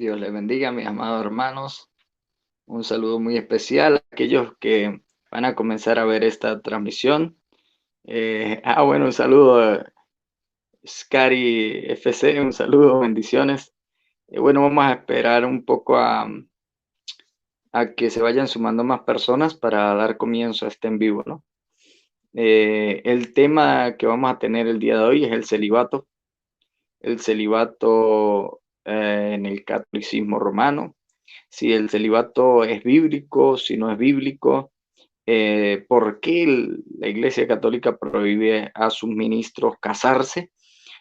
Dios les bendiga, mis amados hermanos. Un saludo muy especial a aquellos que van a comenzar a ver esta transmisión. Bueno, un saludo a Scary FC, un saludo, bendiciones. Bueno, vamos a esperar un poco a que se vayan sumando más personas para dar comienzo a este en vivo, ¿no? El tema que vamos a tener el día de hoy es el celibato. El celibato en el catolicismo romano, si el celibato es bíblico, si no es bíblico, por qué la Iglesia Católica prohíbe a sus ministros casarse.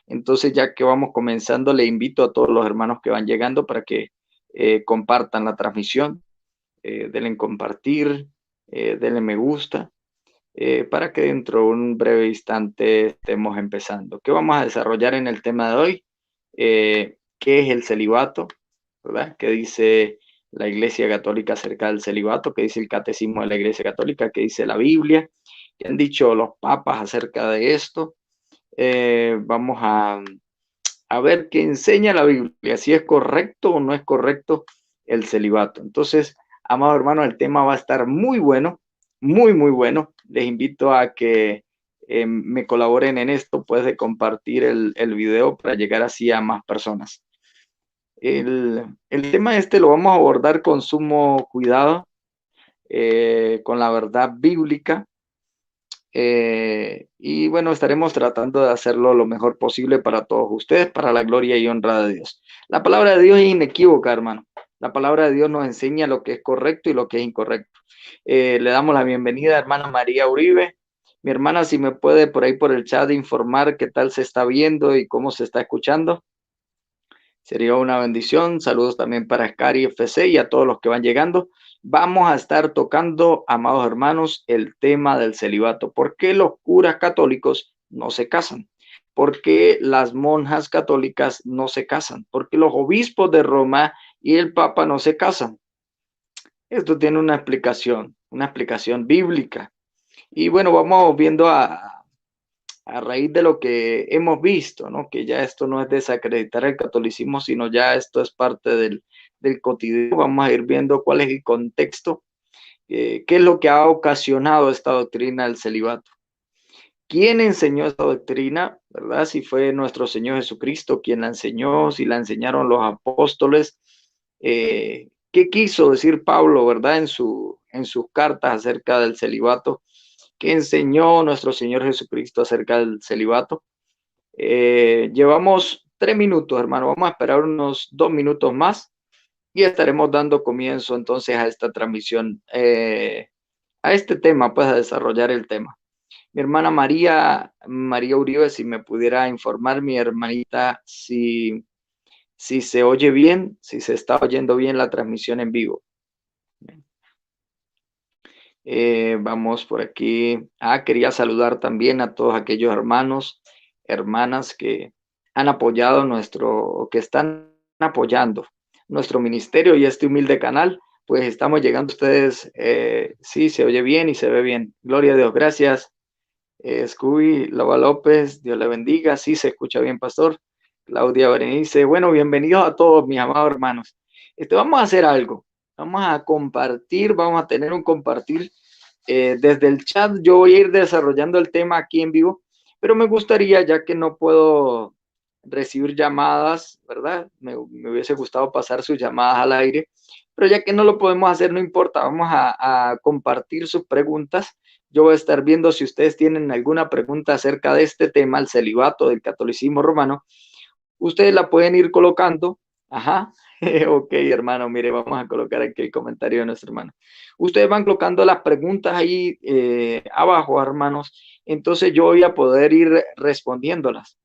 Entonces, ya que vamos comenzando, le invito a todos los hermanos que van llegando para que compartan la transmisión, denle en compartir, denle me gusta, para que dentro de un breve instante estemos empezando. ¿Qué vamos a desarrollar en el tema de hoy? ¿Qué es el celibato? ¿Verdad? ¿Qué dice la Iglesia Católica acerca del celibato? ¿Qué dice el Catecismo de la Iglesia Católica? ¿Qué dice la Biblia? ¿Qué han dicho los papas acerca de esto? Vamos a ver qué enseña la Biblia, si es correcto o no es correcto el celibato. Entonces, amados hermanos, el tema va a estar muy bueno, muy, muy bueno. Les invito a que me colaboren en esto, pues de compartir el video para llegar así a más personas. El tema este lo vamos a abordar con sumo cuidado, con la verdad bíblica, y bueno, estaremos tratando de hacerlo lo mejor posible para todos ustedes, para la gloria y honra de Dios. La palabra de Dios es inequívoca, hermano. La palabra de Dios nos enseña lo que es correcto y lo que es incorrecto. Le damos la bienvenida a hermana María Uribe. Mi hermana, si me puede por ahí por el chat informar qué tal se está viendo y cómo se está escuchando, sería una bendición. Saludos también para Scary FC y a todos los que van llegando. Vamos a estar tocando, amados hermanos, el tema del celibato. ¿Por qué los curas católicos no se casan? ¿Por qué las monjas católicas no se casan? ¿Por qué los obispos de Roma y el Papa no se casan? Esto tiene una explicación bíblica. Y bueno, vamos viendo a raíz de lo que hemos visto, ¿no? Que ya esto no es desacreditar el catolicismo, sino ya esto es parte del cotidiano. Vamos a ir viendo cuál es el contexto, qué es lo que ha ocasionado esta doctrina del celibato. ¿Quién enseñó esta doctrina? ¿Verdad? Si fue nuestro Señor Jesucristo quien la enseñó, si la enseñaron los apóstoles. ¿Qué quiso decir Pablo, verdad? En sus cartas acerca del celibato. ¿Qué enseñó nuestro Señor Jesucristo acerca del celibato? Llevamos 3 minutos, hermano. Vamos a esperar unos 2 minutos más y estaremos dando comienzo entonces a esta transmisión, a este tema, pues a desarrollar el tema. Mi hermana María Uribe, si me pudiera informar, mi hermanita, si se oye bien, si se está oyendo bien la transmisión en vivo. Vamos por aquí. Quería saludar también a todos aquellos hermanos, hermanas que han apoyado que están apoyando nuestro ministerio y este humilde canal. Pues estamos llegando a ustedes. Sí, se oye bien y se ve bien. Gloria a Dios. Gracias. Scooby, Lava López, Dios le bendiga. Sí, se escucha bien, pastor. Claudia Berenice. Bueno, bienvenidos a todos, mis amados hermanos. Vamos a hacer algo. Vamos a compartir, vamos a tener un compartir desde el chat. Yo voy a ir desarrollando el tema aquí en vivo, pero me gustaría, ya que no puedo recibir llamadas, ¿verdad? Me hubiese gustado pasar sus llamadas al aire, pero ya que no lo podemos hacer, no importa, vamos a compartir sus preguntas. Yo voy a estar viendo si ustedes tienen alguna pregunta acerca de este tema, el celibato del catolicismo romano. Ustedes la pueden ir colocando. Ajá. Ok, hermano, mire, vamos a colocar aquí el comentario de nuestro hermano. Ustedes van colocando las preguntas ahí abajo, hermanos. Entonces yo voy a poder ir respondiéndolas.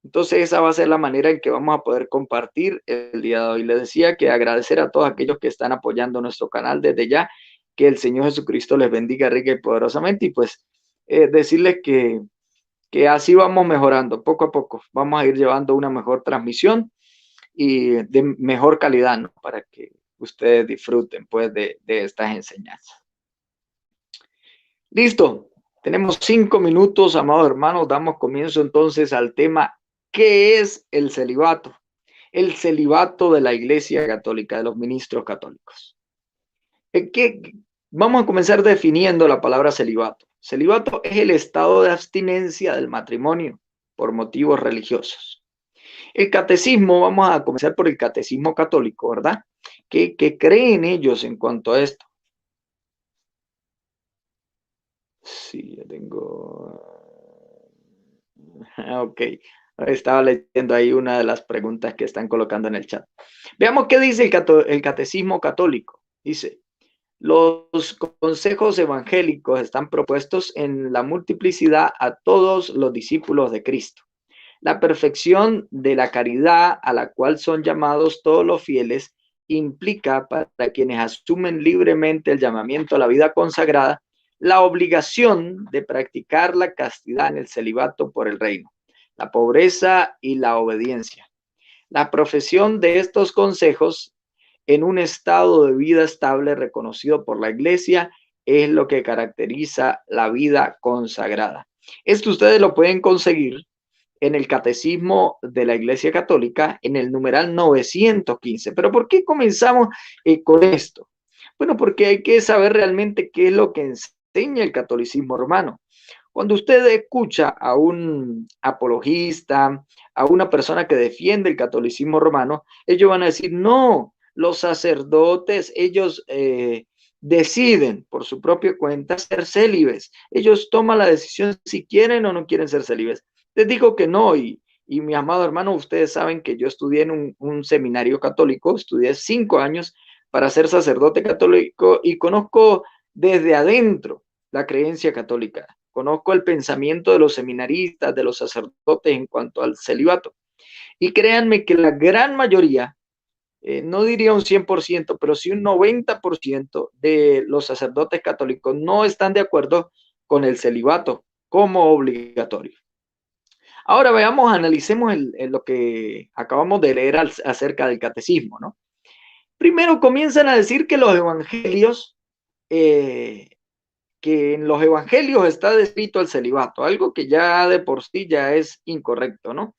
Entonces esa va a ser la manera en que vamos a poder compartir el día de hoy. Les decía que agradecer a todos aquellos que están apoyando nuestro canal desde ya. Que el Señor Jesucristo les bendiga rica y poderosamente. Y pues decirles que así vamos mejorando poco a poco. Vamos a ir llevando una mejor transmisión y de mejor calidad, ¿no? Para que ustedes disfruten pues de estas enseñanzas. Listo, tenemos 5 minutos, amados hermanos. Damos comienzo entonces al tema, ¿qué es el celibato? el celibato de la Iglesia Católica, de los ministros católicos. Vamos a comenzar definiendo la palabra celibato. Celibato es el estado de abstinencia del matrimonio por motivos religiosos. El catecismo, vamos a comenzar por el catecismo católico, ¿verdad? ¿Qué creen ellos en cuanto a esto? Sí, ya tengo. Ok, estaba leyendo ahí una de las preguntas que están colocando en el chat. Veamos qué dice el catecismo católico. Dice, los consejos evangélicos están propuestos en la multiplicidad a todos los discípulos de Cristo. La perfección de la caridad a la cual son llamados todos los fieles implica para quienes asumen libremente el llamamiento a la vida consagrada la obligación de practicar la castidad en el celibato por el reino, la pobreza y la obediencia. La profesión de estos consejos en un estado de vida estable reconocido por la Iglesia es lo que caracteriza la vida consagrada. Esto ustedes lo pueden conseguir en el Catecismo de la Iglesia Católica, en el numeral 915. Pero ¿por qué comenzamos con esto? Bueno, porque hay que saber realmente qué es lo que enseña el catolicismo romano. Cuando usted escucha a un apologista, a una persona que defiende el catolicismo romano, ellos van a decir, no, los sacerdotes, ellos deciden por su propia cuenta ser célibes. Ellos toman la decisión si quieren o no quieren ser célibes. Les digo que no, y mi amado hermano, ustedes saben que yo estudié en un seminario católico, estudié 5 años para ser sacerdote católico y conozco desde adentro la creencia católica. Conozco el pensamiento de los seminaristas, de los sacerdotes en cuanto al celibato. Y créanme que la gran mayoría, no diría un 100%, pero sí un 90% de los sacerdotes católicos no están de acuerdo con el celibato como obligatorio. Ahora veamos, analicemos lo que acabamos de leer acerca del catecismo, ¿no? Primero comienzan a decir que los evangelios, que en los evangelios está descrito el celibato, algo que ya de por sí ya es incorrecto, ¿no?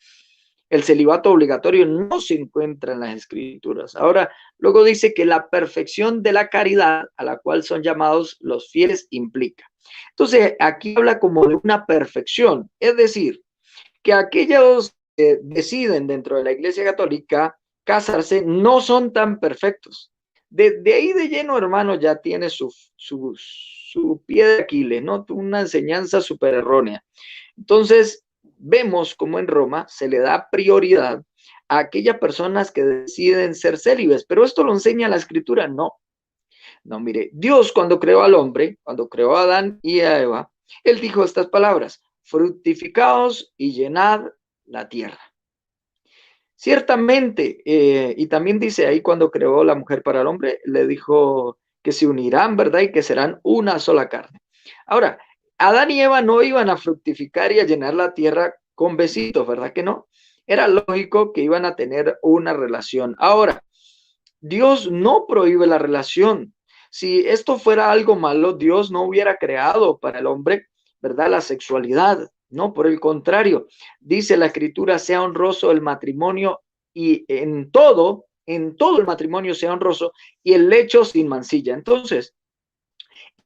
El celibato obligatorio no se encuentra en las escrituras. Ahora, luego dice que la perfección de la caridad a la cual son llamados los fieles implica. Entonces, aquí habla como de una perfección, es decir, que aquellos que deciden dentro de la Iglesia Católica casarse no son tan perfectos. De ahí de lleno, hermano, ya tiene su pie de Aquiles, ¿no? Una enseñanza súper errónea. Entonces, vemos como en Roma se le da prioridad a aquellas personas que deciden ser célibes, pero esto lo enseña la Escritura, no. No, mire, Dios cuando creó al hombre, cuando creó a Adán y a Eva, él dijo estas palabras, fructificaos y llenad la tierra. Ciertamente, y también dice ahí cuando creó la mujer para el hombre, le dijo que se unirán, ¿verdad? Y que serán una sola carne. Ahora, Adán y Eva no iban a fructificar y a llenar la tierra con besitos, ¿verdad que no? Era lógico que iban a tener una relación. Ahora, Dios no prohíbe la relación. Si esto fuera algo malo, Dios no hubiera creado para el hombre, ¿verdad? La sexualidad. No, por el contrario, dice la escritura, sea honroso el matrimonio y en todo el matrimonio sea honroso y el lecho sin mancilla. Entonces,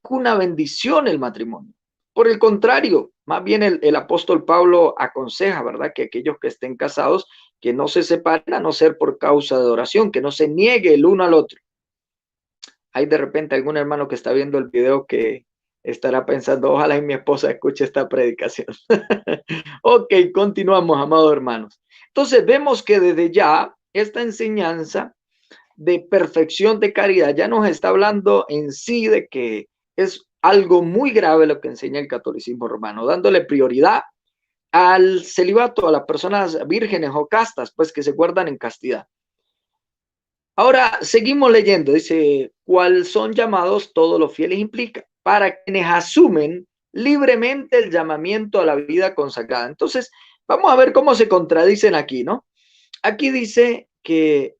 una bendición el matrimonio. Por el contrario, más bien el apóstol Pablo aconseja, ¿verdad? Que aquellos que estén casados, que no se separen a no ser por causa de oración, que no se niegue el uno al otro. Hay de repente algún hermano que está viendo el video que estará pensando, ojalá y mi esposa escuche esta predicación. Ok, continuamos, amados hermanos. Entonces vemos que desde ya esta enseñanza de perfección de caridad ya nos está hablando en sí de que es algo muy grave lo que enseña el catolicismo romano, dándole prioridad al celibato, a las personas vírgenes o castas, pues que se guardan en castidad. Ahora seguimos leyendo, dice, ¿cuál son llamados todos los fieles implica? Para quienes asumen libremente el llamamiento a la vida consagrada. Entonces, vamos a ver cómo se contradicen aquí, ¿no? Aquí dice que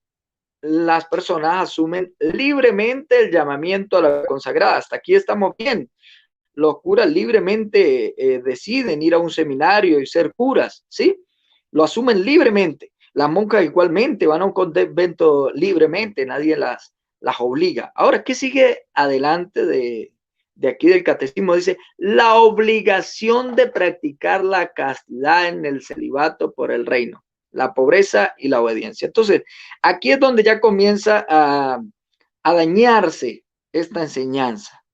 las personas asumen libremente el llamamiento a la vida consagrada. Hasta aquí estamos bien. Los curas libremente deciden ir a un seminario y ser curas, ¿sí? Lo asumen libremente. Las monjas igualmente van a un convento libremente, nadie las obliga. Ahora, ¿qué sigue adelante de aquí del catecismo? Dice, la obligación de practicar la castidad en el celibato por el reino, la pobreza y la obediencia. Entonces, aquí es donde ya comienza a dañarse esta enseñanza.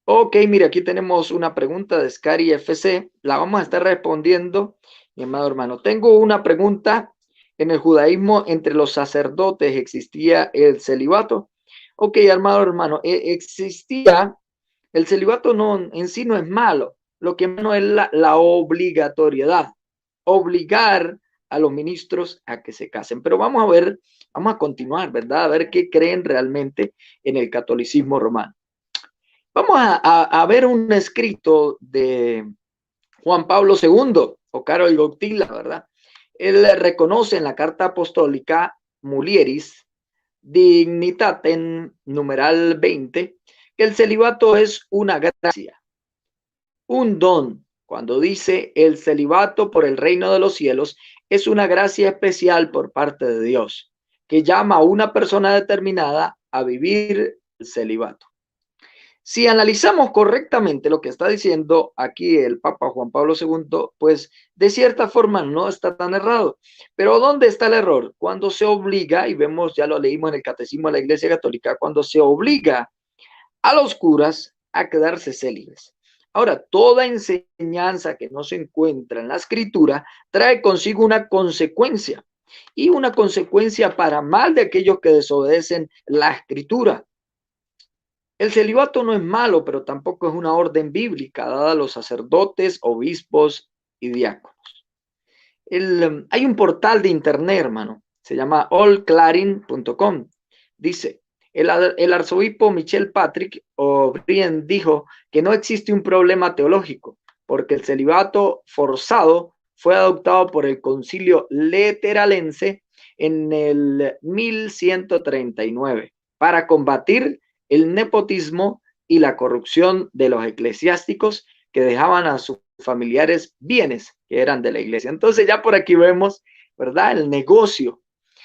Ok, mire, aquí tenemos una pregunta de Scary FC. La vamos a estar respondiendo, mi amado hermano. Tengo una pregunta. ¿En el judaísmo entre los sacerdotes existía el celibato? Ok, amado hermano, existía. El celibato no, en sí no es malo. Lo que no es la obligatoriedad. Obligar a los ministros a que se casen. Pero vamos a ver, vamos a continuar, ¿verdad? A ver qué creen realmente en el catolicismo romano. Vamos a ver un escrito de Juan Pablo II, o Karol Wojtyla, ¿verdad? Él reconoce en la carta apostólica Mulieris Dignitatem numeral 20 que el celibato es una gracia, un don. Cuando dice el celibato por el reino de los cielos, es una gracia especial por parte de Dios, que llama a una persona determinada a vivir el celibato. Si analizamos correctamente lo que está diciendo aquí el Papa Juan Pablo II, pues de cierta forma no está tan errado. Pero ¿dónde está el error? Cuando se obliga, y vemos, ya lo leímos en el Catecismo de la Iglesia Católica, cuando se obliga a los curas a quedarse célibes. Ahora, toda enseñanza que no se encuentra en la Escritura trae consigo una consecuencia, y una consecuencia para mal de aquellos que desobedecen la Escritura. El celibato no es malo, pero tampoco es una orden bíblica dada a los sacerdotes, obispos y diáconos. Hay un portal de internet, hermano, se llama allclarin.com. Dice, el arzobispo Michel Patrick O'Brien dijo que no existe un problema teológico, porque el celibato forzado fue adoptado por el concilio leteralense en el 1139 para combatir el nepotismo y la corrupción de los eclesiásticos que dejaban a sus familiares bienes que eran de la iglesia. Entonces ya por aquí vemos, ¿verdad? El negocio.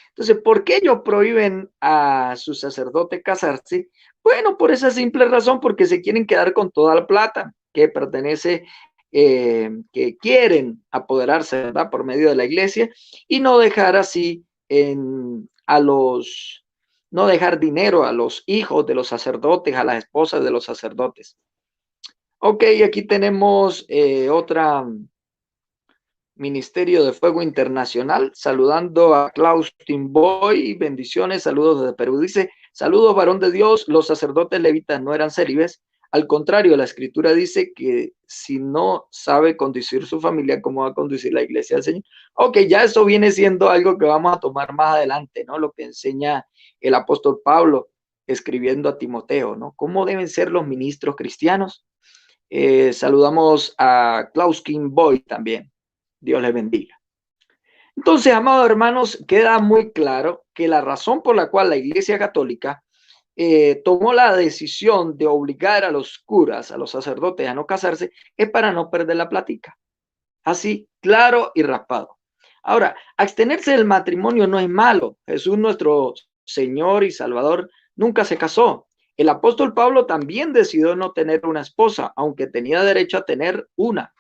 Entonces, ¿por qué ellos prohíben a sus sacerdotes casarse? Bueno, por esa simple razón, porque se quieren quedar con toda la plata que pertenece, que quieren apoderarse, ¿verdad? Por medio de la iglesia y no dejar así no dejar dinero a los hijos de los sacerdotes, a las esposas de los sacerdotes. Ok, aquí tenemos otra Ministerio de Fuego Internacional, saludando a Klaus Timboy, bendiciones, saludos desde Perú. Dice, saludos varón de Dios, los sacerdotes levitas no eran célibes, al contrario, la escritura dice que si no sabe conducir su familia, ¿cómo va a conducir la iglesia del Señor? Ok, ya eso viene siendo algo que vamos a tomar más adelante, ¿no? Lo que enseña el apóstol Pablo escribiendo a Timoteo, ¿no? ¿Cómo deben ser los ministros cristianos? Saludamos a Klaus Kimboy también. Dios les bendiga. Entonces, amados hermanos, queda muy claro que la razón por la cual la Iglesia Católica tomó la decisión de obligar a los curas, a los sacerdotes a no casarse, es para no perder la plática. Así, claro y raspado. Ahora, abstenerse del matrimonio no es malo. Jesús, nuestro Señor y Salvador, nunca se casó. El apóstol Pablo también decidió no tener una esposa, aunque tenía derecho a tener una,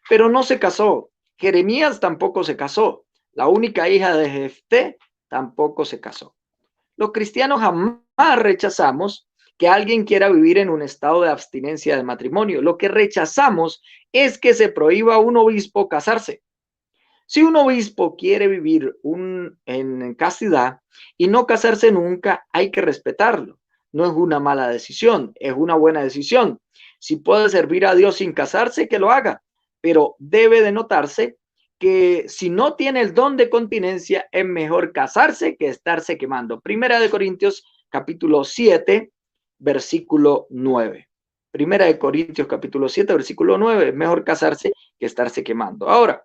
pero no se casó. Jeremías tampoco se casó. La única hija de Jefté tampoco se casó. Los cristianos jamás rechazamos que alguien quiera vivir en un estado de abstinencia de matrimonio. Lo que rechazamos es que se prohíba a un obispo casarse. Si un obispo quiere vivir en castidad y no casarse nunca, hay que respetarlo. No es una mala decisión, es una buena decisión. Si puede servir a Dios sin casarse, que lo haga, pero debe de notarse que si no tiene el don de continencia, es mejor casarse que estarse quemando. Primera de Corintios capítulo 7, versículo 9. Primera de Corintios capítulo 7, versículo 9. Es mejor casarse que estarse quemando. Ahora,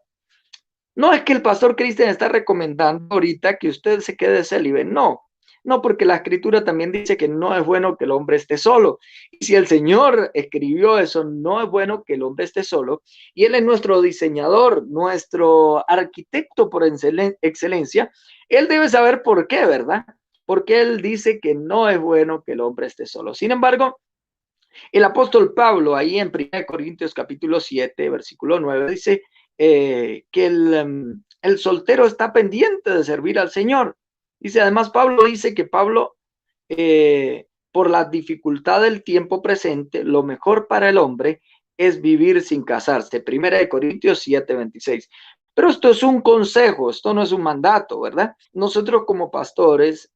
no es que el pastor Cristian está recomendando ahorita que usted se quede célibe, no. No, porque la escritura también dice que no es bueno que el hombre esté solo. Y si el Señor escribió eso, no es bueno que el hombre esté solo. Y Él es nuestro diseñador, nuestro arquitecto por excelencia. Él debe saber por qué, ¿verdad? Porque Él dice que no es bueno que el hombre esté solo. Sin embargo, el apóstol Pablo, ahí en 1 Corintios capítulo 7, versículo 9, dice que el soltero está pendiente de servir al Señor. Dice, además, Pablo dice que Pablo, por la dificultad del tiempo presente, lo mejor para el hombre es vivir sin casarse. 1 Corintios 7, 26. Pero esto es un consejo, esto no es un mandato, ¿verdad? Nosotros como pastores,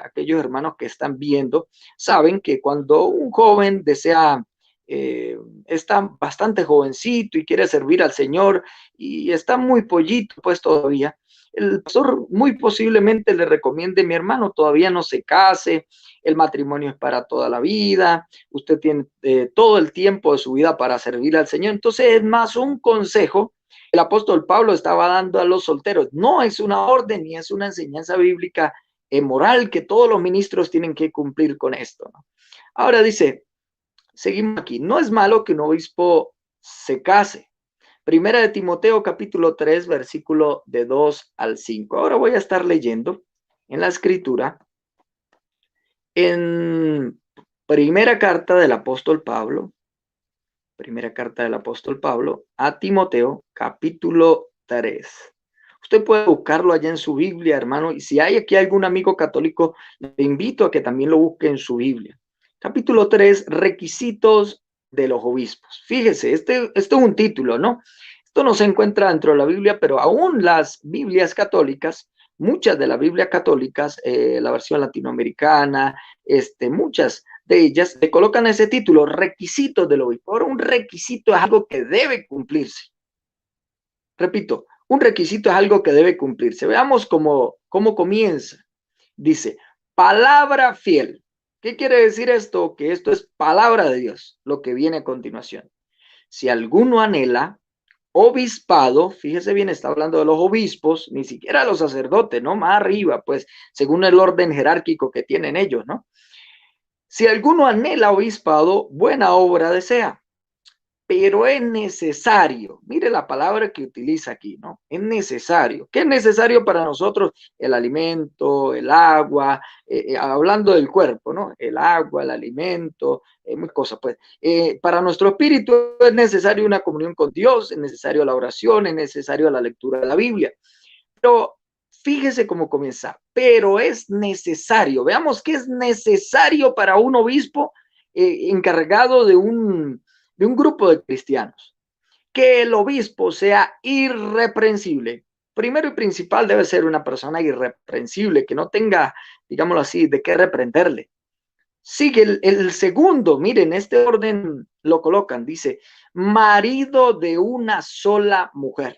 aquellos hermanos que están viendo, saben que cuando un joven desea, está bastante jovencito y quiere servir al Señor y está muy pollito, pues todavía, el pastor muy posiblemente le recomiende: mi hermano, todavía no se case, el matrimonio es para toda la vida, usted tiene todo el tiempo de su vida para servir al Señor. Entonces es más un consejo. El apóstol Pablo estaba dando a los solteros. No es una orden ni es una enseñanza bíblica moral que todos los ministros tienen que cumplir con esto, ¿no? Ahora dice, seguimos aquí, no es malo que un obispo se case. Primera de Timoteo capítulo 3, versículo de 2 al 5. Ahora voy a estar leyendo en la escritura, en primera carta del apóstol Pablo, a Timoteo capítulo 3. Usted puede buscarlo allá en su Biblia, hermano, y si hay aquí algún amigo católico, le invito a que también lo busque en su Biblia. Capítulo 3, requisitos de los obispos. Fíjese, este es un título, ¿no? Esto no se encuentra dentro de la Biblia, pero aún las Biblias católicas, muchas de las Biblias católicas, la versión latinoamericana, muchas de ellas le colocan ese título, requisitos del obispo. Ahora, un requisito es algo que debe cumplirse. Repito, un requisito es algo que debe cumplirse. Veamos cómo comienza. Dice, palabra fiel. ¿Qué quiere decir esto? Que esto es palabra de Dios, lo que viene a continuación. Si alguno anhela obispado, fíjese bien, está hablando de los obispos, ni siquiera los sacerdotes, ¿no? Más arriba, pues, según el orden jerárquico que tienen ellos, ¿no? Si alguno anhela obispado, buena obra desea. Pero es necesario, mire la palabra que utiliza aquí, ¿no? Es necesario. ¿Qué es necesario para nosotros? El alimento, el agua, hablando del cuerpo, ¿no? El agua, el alimento, muchas cosas, pues. Para nuestro espíritu es necesario una comunión con Dios, es necesario la oración, es necesario la lectura de la Biblia. Pero fíjese cómo comienza, pero es necesario. Veamos qué es necesario para un obispo encargado de un grupo de cristianos. Que el obispo sea irreprensible. Primero y principal, debe ser una persona irreprensible, que no tenga, digámoslo así, de qué reprenderle. Sigue el segundo, miren, este orden lo colocan, dice, marido de una sola mujer.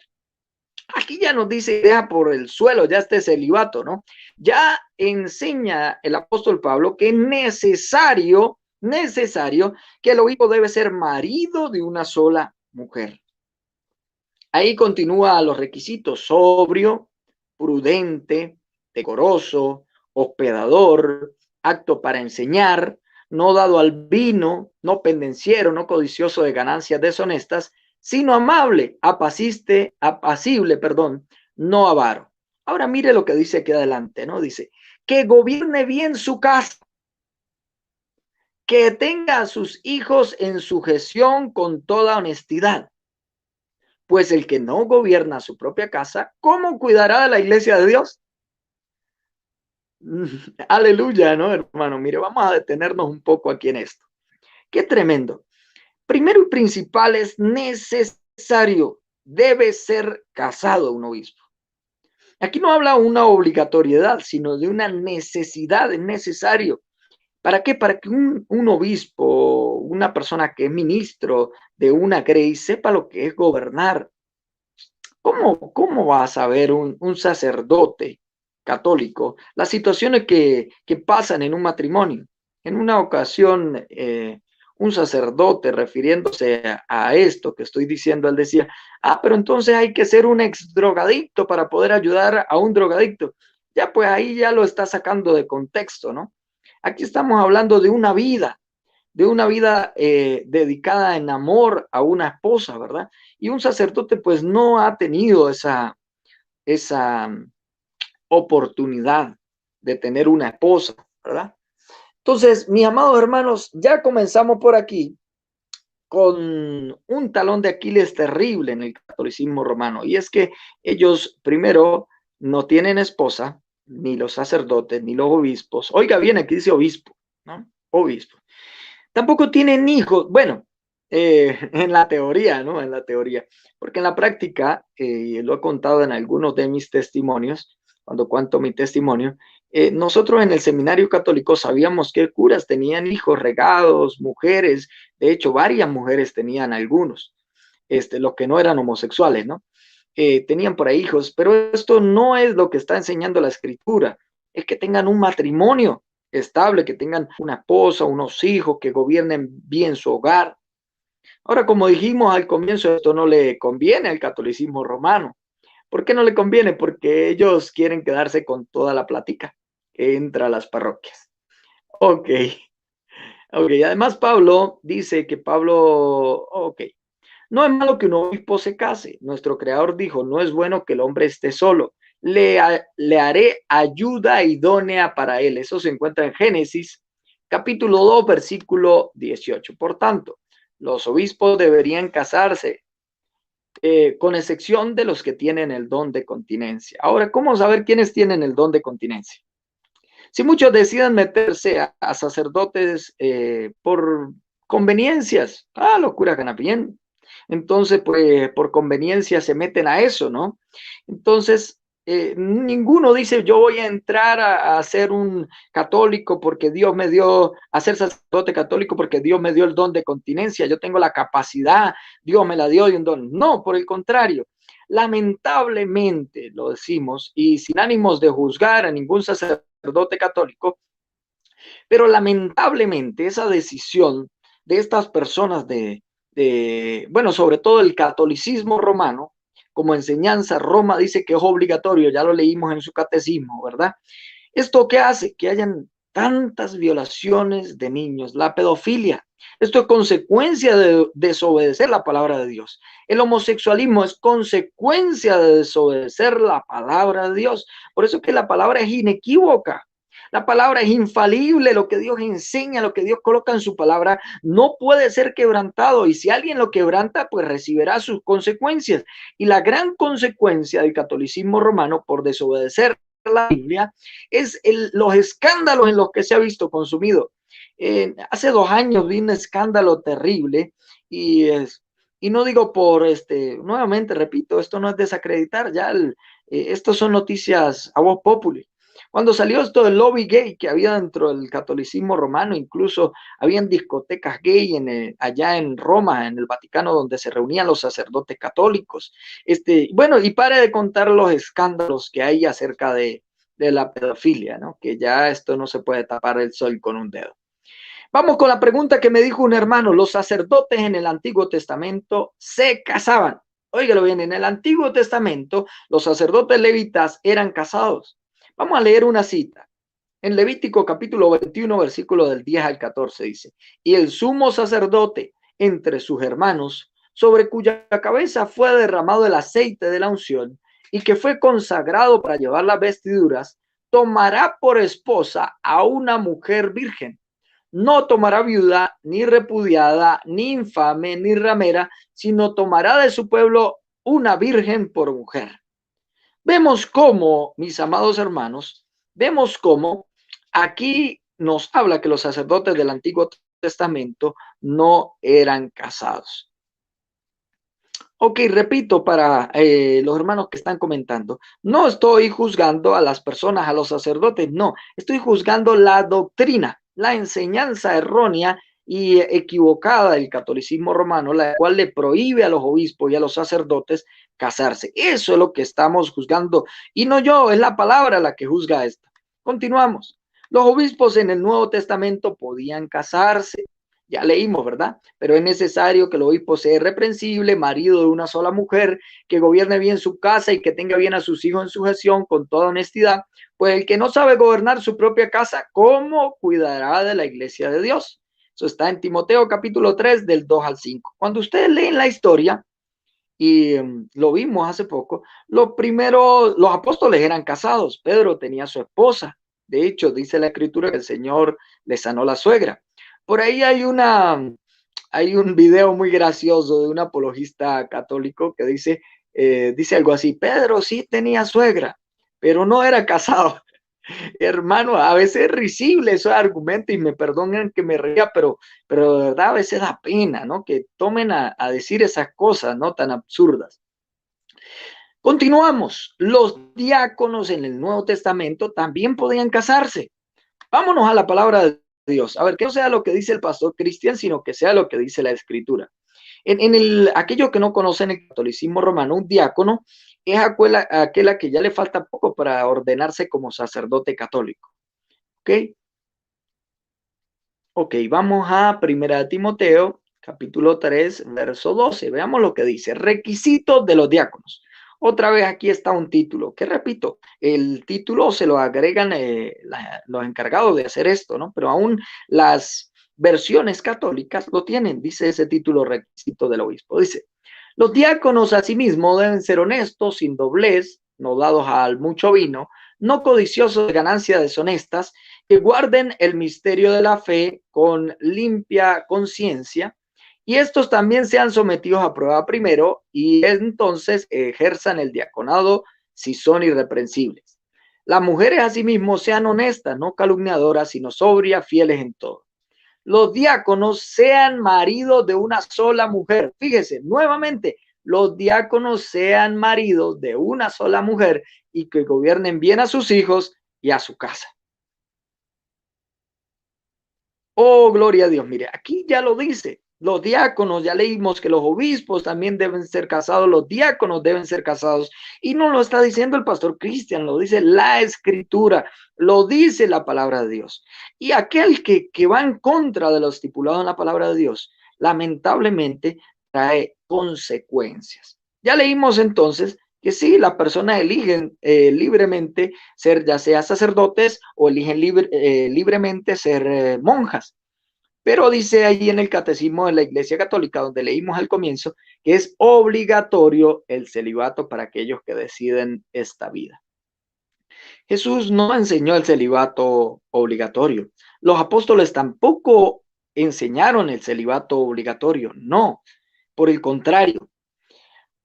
Aquí ya nos dice, deja por el suelo, ya este celibato, ¿no? Ya enseña el apóstol Pablo que es necesario que el obispo debe ser marido de una sola mujer. Ahí continúa los requisitos: sobrio, prudente, decoroso, hospedador, apto para enseñar, no dado al vino, no pendenciero, no codicioso de ganancias deshonestas, sino amable, apacible, no avaro. Ahora mire lo que dice aquí adelante, ¿no? Dice, que gobierne bien su casa, que tenga a sus hijos en sujeción con toda honestidad. Pues el que no gobierna su propia casa, ¿cómo cuidará de la iglesia de Dios? Aleluya, ¿no, hermano? Mire, vamos a detenernos un poco aquí en esto. Qué tremendo. Primero y principal, es necesario, debe ser casado un obispo. Aquí no habla de una obligatoriedad, sino de una necesidad, es necesario. ¿Para qué? Para que un obispo, una persona que es ministro de una grey, sepa lo que es gobernar. ¿Cómo va a saber un sacerdote católico las situaciones que pasan en un matrimonio? En una ocasión, un sacerdote, refiriéndose a esto que estoy diciendo, él decía, pero entonces hay que ser un ex drogadicto para poder ayudar a un drogadicto. ya pues ahí ya lo está sacando de contexto, ¿no? Aquí estamos hablando de una vida dedicada en amor a una esposa, ¿verdad? Y un sacerdote pues no ha tenido esa oportunidad de tener una esposa, ¿verdad? Entonces, mis amados hermanos, ya comenzamos por aquí con un talón de Aquiles terrible en el catolicismo romano, y es que ellos primero no tienen esposa, ni los sacerdotes, ni los obispos. Oiga bien, aquí dice obispo, ¿no? Obispo. Tampoco tienen hijos, bueno, en la teoría, ¿no? En la teoría, porque en la práctica, lo he contado en algunos de mis testimonios, cuando cuento mi testimonio, nosotros en el seminario católico sabíamos que curas tenían hijos regados, mujeres, de hecho varias mujeres tenían algunos, los que no eran homosexuales, ¿no? Tenían por ahí hijos, pero esto no es lo que está enseñando la escritura, es que tengan un matrimonio estable, que tengan una esposa, unos hijos, que gobiernen bien su hogar. Ahora, como dijimos al comienzo, esto no le conviene al catolicismo romano. ¿Por qué no le conviene? Porque ellos quieren quedarse con toda la plática que entra a las parroquias. Ok, ok. Además, Pablo dice que ok, no es malo que un obispo se case. Nuestro creador dijo, no es bueno que el hombre esté solo. Le haré ayuda idónea para él. Eso se encuentra en Génesis, capítulo 2, versículo 18. Por tanto, los obispos deberían casarse, con excepción de los que tienen el don de continencia. Ahora, ¿cómo saber quiénes tienen el don de continencia? Si muchos deciden meterse a sacerdotes por conveniencias, los curas ganan bien. Entonces, pues por conveniencia se meten a eso, ¿no? Entonces, ninguno dice, yo voy a entrar a ser un católico porque Dios me dio, a ser sacerdote católico porque Dios me dio el don de continencia, yo tengo la capacidad, Dios me la dio de un don. No, por el contrario. Lamentablemente, lo decimos, y sin ánimos de juzgar a ningún sacerdote católico, pero lamentablemente esa decisión de estas personas bueno, sobre todo el catolicismo romano, como enseñanza, Roma dice que es obligatorio, ya lo leímos en su catecismo, ¿verdad? ¿Esto qué hace? Que hayan tantas violaciones de niños, la pedofilia. Esto es consecuencia de desobedecer la palabra de Dios. El homosexualismo es consecuencia de desobedecer la palabra de Dios. Por eso que la palabra es inequívoca. La palabra es infalible, lo que Dios enseña, lo que Dios coloca en su palabra, no puede ser quebrantado. Y si alguien lo quebranta, pues recibirá sus consecuencias. Y la gran consecuencia del catolicismo romano por desobedecer la Biblia es los escándalos en los que se ha visto consumido. Hace 2 años vi un escándalo terrible y no digo por nuevamente repito, esto no es desacreditar, ya estos son noticias a voz populi. Cuando salió esto del lobby gay que había dentro del catolicismo romano, incluso habían discotecas gay allá en Roma, en el Vaticano, donde se reunían los sacerdotes católicos. Bueno, y pare de contar los escándalos que hay acerca de la pedofilia, ¿no? Que ya esto no se puede tapar el sol con un dedo. Vamos con la pregunta que me dijo un hermano. Los sacerdotes en el Antiguo Testamento se casaban. Óigalo bien, en el Antiguo Testamento los sacerdotes levitas eran casados. Vamos a leer una cita. En Levítico capítulo 21, versículo del 10 al 14 dice, y el sumo sacerdote entre sus hermanos, sobre cuya cabeza fue derramado el aceite de la unción y que fue consagrado para llevar las vestiduras, tomará por esposa a una mujer virgen. No tomará viuda, ni repudiada, ni infame, ni ramera, sino tomará de su pueblo una virgen por mujer. Vemos cómo, mis amados hermanos, vemos cómo aquí nos habla que los sacerdotes del Antiguo Testamento no eran casados. Ok, repito para los hermanos que están comentando, no estoy juzgando a las personas, a los sacerdotes, no, estoy juzgando la doctrina, la enseñanza errónea y equivocada del catolicismo romano, la cual le prohíbe a los obispos y a los sacerdotes casarse. Eso es lo que estamos juzgando y no yo, es la palabra la que juzga esto. Continuamos. Los obispos en el Nuevo Testamento podían casarse Ya leímos, ¿verdad? Pero es necesario que el obispo sea irreprensible, marido de una sola mujer, que gobierne bien su casa y que tenga bien a sus hijos en sujeción con toda honestidad, pues el que no sabe gobernar su propia casa, ¿cómo cuidará de la iglesia de Dios? Eso está en Timoteo capítulo 3 del 2 al 5. Cuando ustedes leen la historia, y lo vimos hace poco, lo primero, los apóstoles eran casados, Pedro tenía su esposa, de hecho dice la escritura que el Señor le sanó la suegra. Por ahí hay un video muy gracioso de un apologista católico que dice algo así: Pedro sí tenía suegra, pero no era casado. Hermano, a veces es risible esos argumentos y me perdonen que me ría, pero de verdad a veces da pena, ¿no? Que tomen a decir esas cosas, ¿no? Tan absurdas. Continuamos. Los diáconos en el Nuevo Testamento también podían casarse. Vámonos a la palabra de Dios. A ver, que no sea lo que dice el pastor Cristian, sino que sea lo que dice la Escritura. Aquellos que no conocen el catolicismo romano, un diácono es aquel a que ya le falta poco para ordenarse como sacerdote católico. ¿Ok? Ok, vamos a 1 Timoteo, capítulo 3, verso 12. Veamos lo que dice. Requisitos de los diáconos. Otra vez aquí está un título, que repito, el título se lo agregan los encargados de hacer esto, ¿no? Pero aún las versiones católicas lo tienen, dice ese título requisito del obispo. Dice, los diáconos asimismo deben ser honestos, sin doblez, no dados al mucho vino, no codiciosos de ganancias deshonestas, que guarden el misterio de la fe con limpia conciencia, y estos también sean sometidos a prueba primero y entonces ejerzan el diaconado si son irreprensibles. Las mujeres asimismo sean honestas, no calumniadoras, sino sobrias, fieles en todo. Los diáconos sean maridos de una sola mujer. Fíjese, nuevamente, los diáconos sean maridos de una sola mujer y que gobiernen bien a sus hijos y a su casa. Oh, gloria a Dios. Mire, aquí ya lo dice. Los diáconos, ya leímos que los obispos también deben ser casados, los diáconos deben ser casados. Y no lo está diciendo el pastor Cristian, lo dice la escritura, lo dice la palabra de Dios. Y aquel que va en contra de lo estipulado en la palabra de Dios, lamentablemente trae consecuencias. Ya leímos entonces que sí, las personas eligen libremente ser ya sea sacerdotes o eligen libremente ser monjas. Pero dice ahí en el catecismo de la Iglesia Católica, donde leímos al comienzo, que es obligatorio el celibato para aquellos que deciden esta vida. Jesús no enseñó el celibato obligatorio. Los apóstoles tampoco enseñaron el celibato obligatorio. No, por el contrario.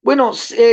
Bueno,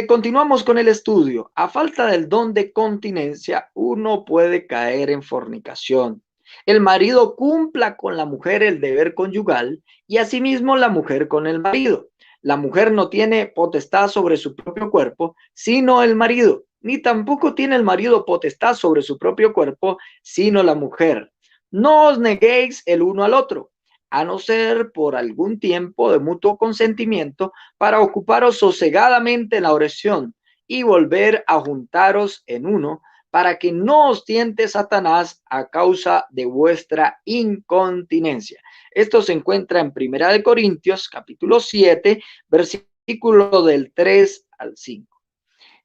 continuamos con el estudio. A falta del don de continencia, uno puede caer en fornicación. El marido cumpla con la mujer el deber conyugal y asimismo la mujer con el marido. La mujer no tiene potestad sobre su propio cuerpo, sino el marido, ni tampoco tiene el marido potestad sobre su propio cuerpo, sino la mujer. No os neguéis el uno al otro, a no ser por algún tiempo de mutuo consentimiento, para ocuparos sosegadamente en la oración y volver a juntaros en uno, para que no os tiente Satanás a causa de vuestra incontinencia. Esto se encuentra en 1 Corintios, capítulo 7, versículo del 3 al 5.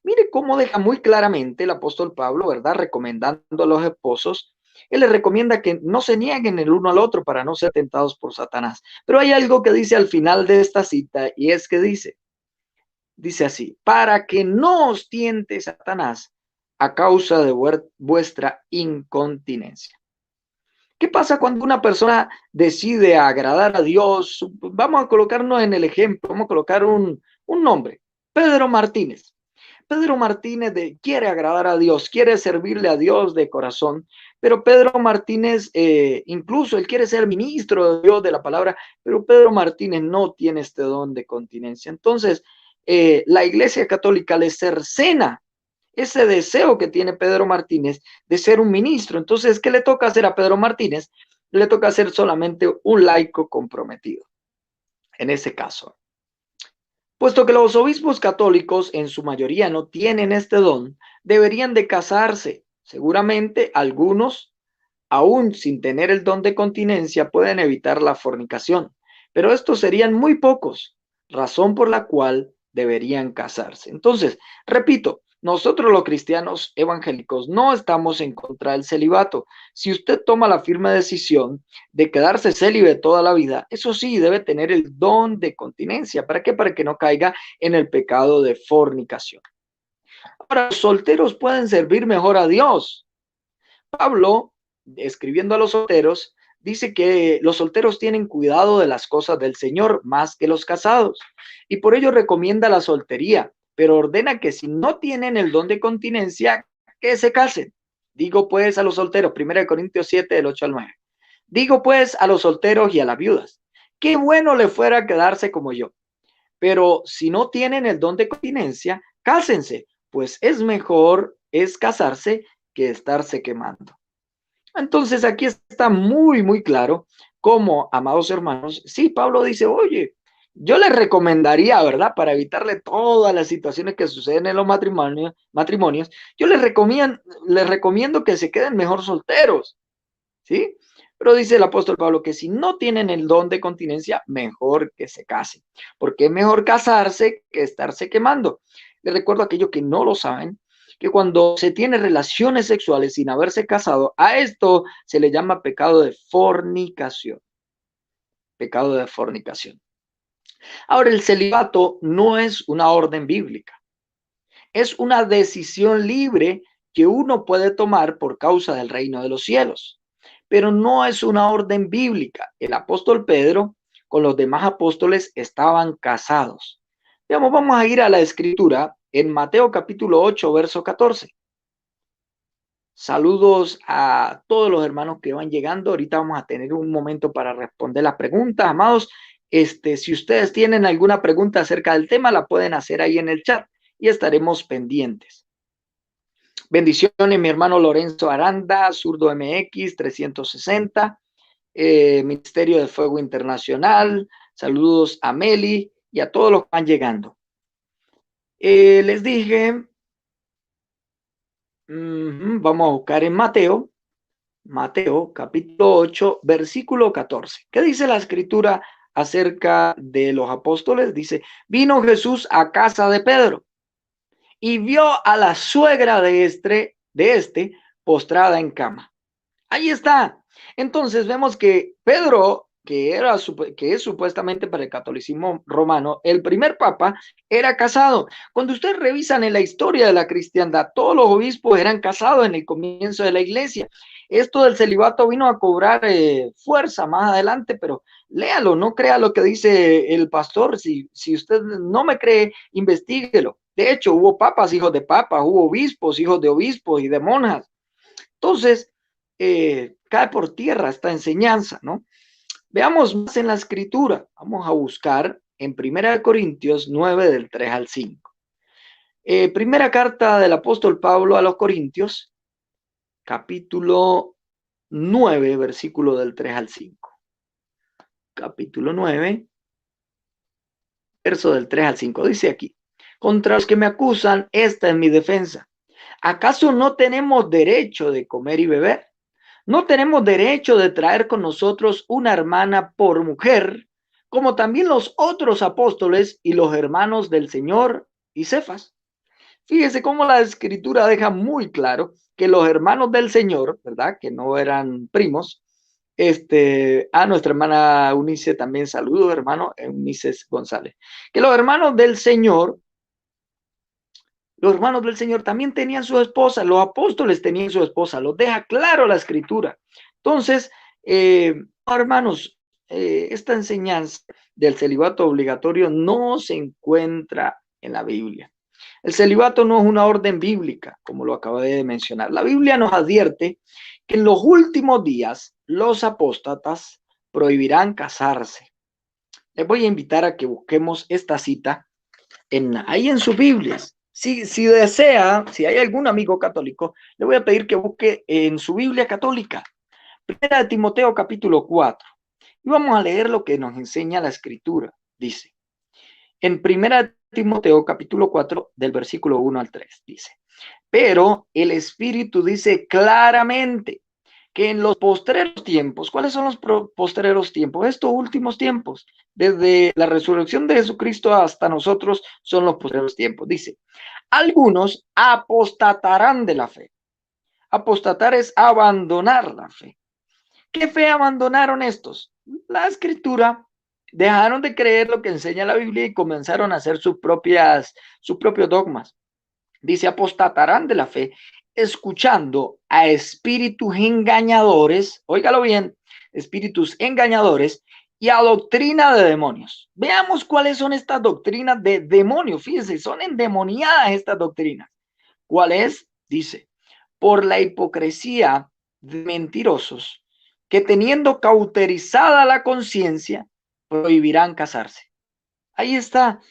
Mire cómo deja muy claramente el apóstol Pablo, ¿verdad? Recomendando a los esposos. Él les recomienda que no se nieguen el uno al otro para no ser tentados por Satanás. Pero hay algo que dice al final de esta cita y es que dice así, para que no os tiente Satanás a causa de vuestra incontinencia. ¿Qué pasa cuando una persona decide agradar a Dios? Vamos a colocarnos en el ejemplo, vamos a colocar un nombre, Pedro Martínez. Pedro Martínez quiere agradar a Dios, quiere servirle a Dios de corazón, pero Pedro Martínez, incluso él quiere ser ministro de Dios de la palabra, pero Pedro Martínez no tiene este don de continencia. Entonces, la Iglesia Católica le cercena ese deseo que tiene Pedro Martínez de ser un ministro. Entonces, ¿qué le toca hacer a Pedro Martínez? Le toca ser solamente un laico comprometido, en ese caso. Puesto que los obispos católicos en su mayoría no tienen este don, deberían de casarse. Seguramente algunos, aún sin tener el don de continencia, pueden evitar la fornicación. pero estos serían muy pocos, razón por la cual deberían casarse. Entonces, repito, nosotros los cristianos evangélicos no estamos en contra del celibato. Si usted toma la firme decisión de quedarse célibe toda la vida, eso sí, debe tener el don de continencia. ¿Para qué? Para que no caiga en el pecado de fornicación. Ahora, los solteros pueden servir mejor a Dios. Pablo, escribiendo a los solteros, dice que los solteros tienen cuidado de las cosas del Señor más que los casados, y por ello recomienda la soltería, pero ordena que si no tienen el don de continencia, que se casen. Digo pues a los solteros, 1 Corintios 7, del 8 al 9. Digo pues a los solteros y a las viudas, qué bueno le fuera quedarse como yo, pero si no tienen el don de continencia, cásense, pues es mejor es casarse que estarse quemando. Entonces aquí está muy claro cómo, amados hermanos, sí, Pablo dice, oye, yo les recomendaría, ¿verdad? Para evitarle todas las situaciones que suceden en los matrimonios, yo les recomiendo que se queden mejor solteros, ¿sí? Pero dice el apóstol Pablo que si no tienen el don de continencia, mejor que se casen, porque es mejor casarse que estarse quemando. Les recuerdo a aquellos que no lo saben, que cuando se tiene relaciones sexuales sin haberse casado, a esto se le llama pecado de fornicación. Pecado de fornicación. Ahora, el celibato no es una orden bíblica, es una decisión libre que uno puede tomar por causa del reino de los cielos, pero no es una orden bíblica. El apóstol Pedro con los demás apóstoles estaban casados. Veamos, vamos a ir a la escritura en Mateo capítulo 8, verso 14. Saludos a todos los hermanos que van llegando. Ahorita vamos a tener un momento para responder las preguntas, amados. Si ustedes tienen alguna pregunta acerca del tema, la pueden hacer ahí en el chat y estaremos pendientes. Bendiciones, mi hermano Lorenzo Aranda, Zurdo MX 360, Ministerio de Fuego Internacional. Saludos a Meli y a todos los que van llegando. Les dije, vamos a buscar en Mateo capítulo 8, versículo 14. ¿Qué dice la escritura acerca de los apóstoles? Dice, vino Jesús a casa de Pedro y vio a la suegra de este postrada en cama. Ahí está. Entonces vemos que Pedro, que es supuestamente para el catolicismo romano, el primer papa, era casado. Cuando ustedes revisan en la historia de la cristiandad, todos los obispos eran casados en el comienzo de la iglesia. Esto del celibato vino a cobrar fuerza más adelante, pero léalo, no crea lo que dice el pastor. Si usted no me cree, investíguelo. De hecho, hubo papas, hijos de papas, hubo obispos, hijos de obispos y de monjas. Entonces, cae por tierra esta enseñanza, ¿no? Veamos más en la escritura. Vamos a buscar en 1 Corintios 9, del 3 al 5. Primera carta del apóstol Pablo a los Corintios, capítulo 9, versículo del 3 al 5. Capítulo 9, verso del 3 al 5. Dice aquí, contra los que me acusan, esta es mi defensa. ¿Acaso no tenemos derecho de comer y beber? ¿No tenemos derecho de traer con nosotros una hermana por mujer, como también los otros apóstoles y los hermanos del Señor y Cefas? Fíjese cómo la escritura deja muy claro que los hermanos del Señor, ¿verdad? Que no eran primos. A nuestra hermana Eunice también saludo, hermano Eunice González. Que los hermanos del Señor también tenían su esposa, los apóstoles tenían su esposa, los deja claro la escritura. Entonces, hermanos, esta enseñanza del celibato obligatorio no se encuentra en la Biblia. El celibato no es una orden bíblica, como lo acabé de mencionar. La Biblia nos advierte que en los últimos días los apóstatas prohibirán casarse. Les voy a invitar a que busquemos esta cita ahí en sus Biblias. Si desea, si hay algún amigo católico, le voy a pedir que busque en su Biblia católica. Primera de Timoteo capítulo 4. Y vamos a leer lo que nos enseña la escritura. Dice, en Primera de Timoteo capítulo 4, del versículo 1 al 3, dice, pero el Espíritu dice claramente que en los postreros tiempos, ¿cuáles son los postreros tiempos? Estos últimos tiempos, desde la resurrección de Jesucristo hasta nosotros, son los postreros tiempos. Dice, algunos apostatarán de la fe. Apostatar es abandonar la fe. ¿Qué fe abandonaron estos? La escritura. Dejaron de creer lo que enseña la Biblia y comenzaron a hacer sus propios dogmas. Dice, apostatarán de la fe, escuchando a espíritus engañadores, óigalo bien, espíritus engañadores y a doctrina de demonios. Veamos cuáles son estas doctrinas de demonios. Fíjense, son endemoniadas estas doctrinas. ¿Cuál es? Dice, por la hipocresía de mentirosos que teniendo cauterizada la conciencia, prohibirán casarse. Ahí está.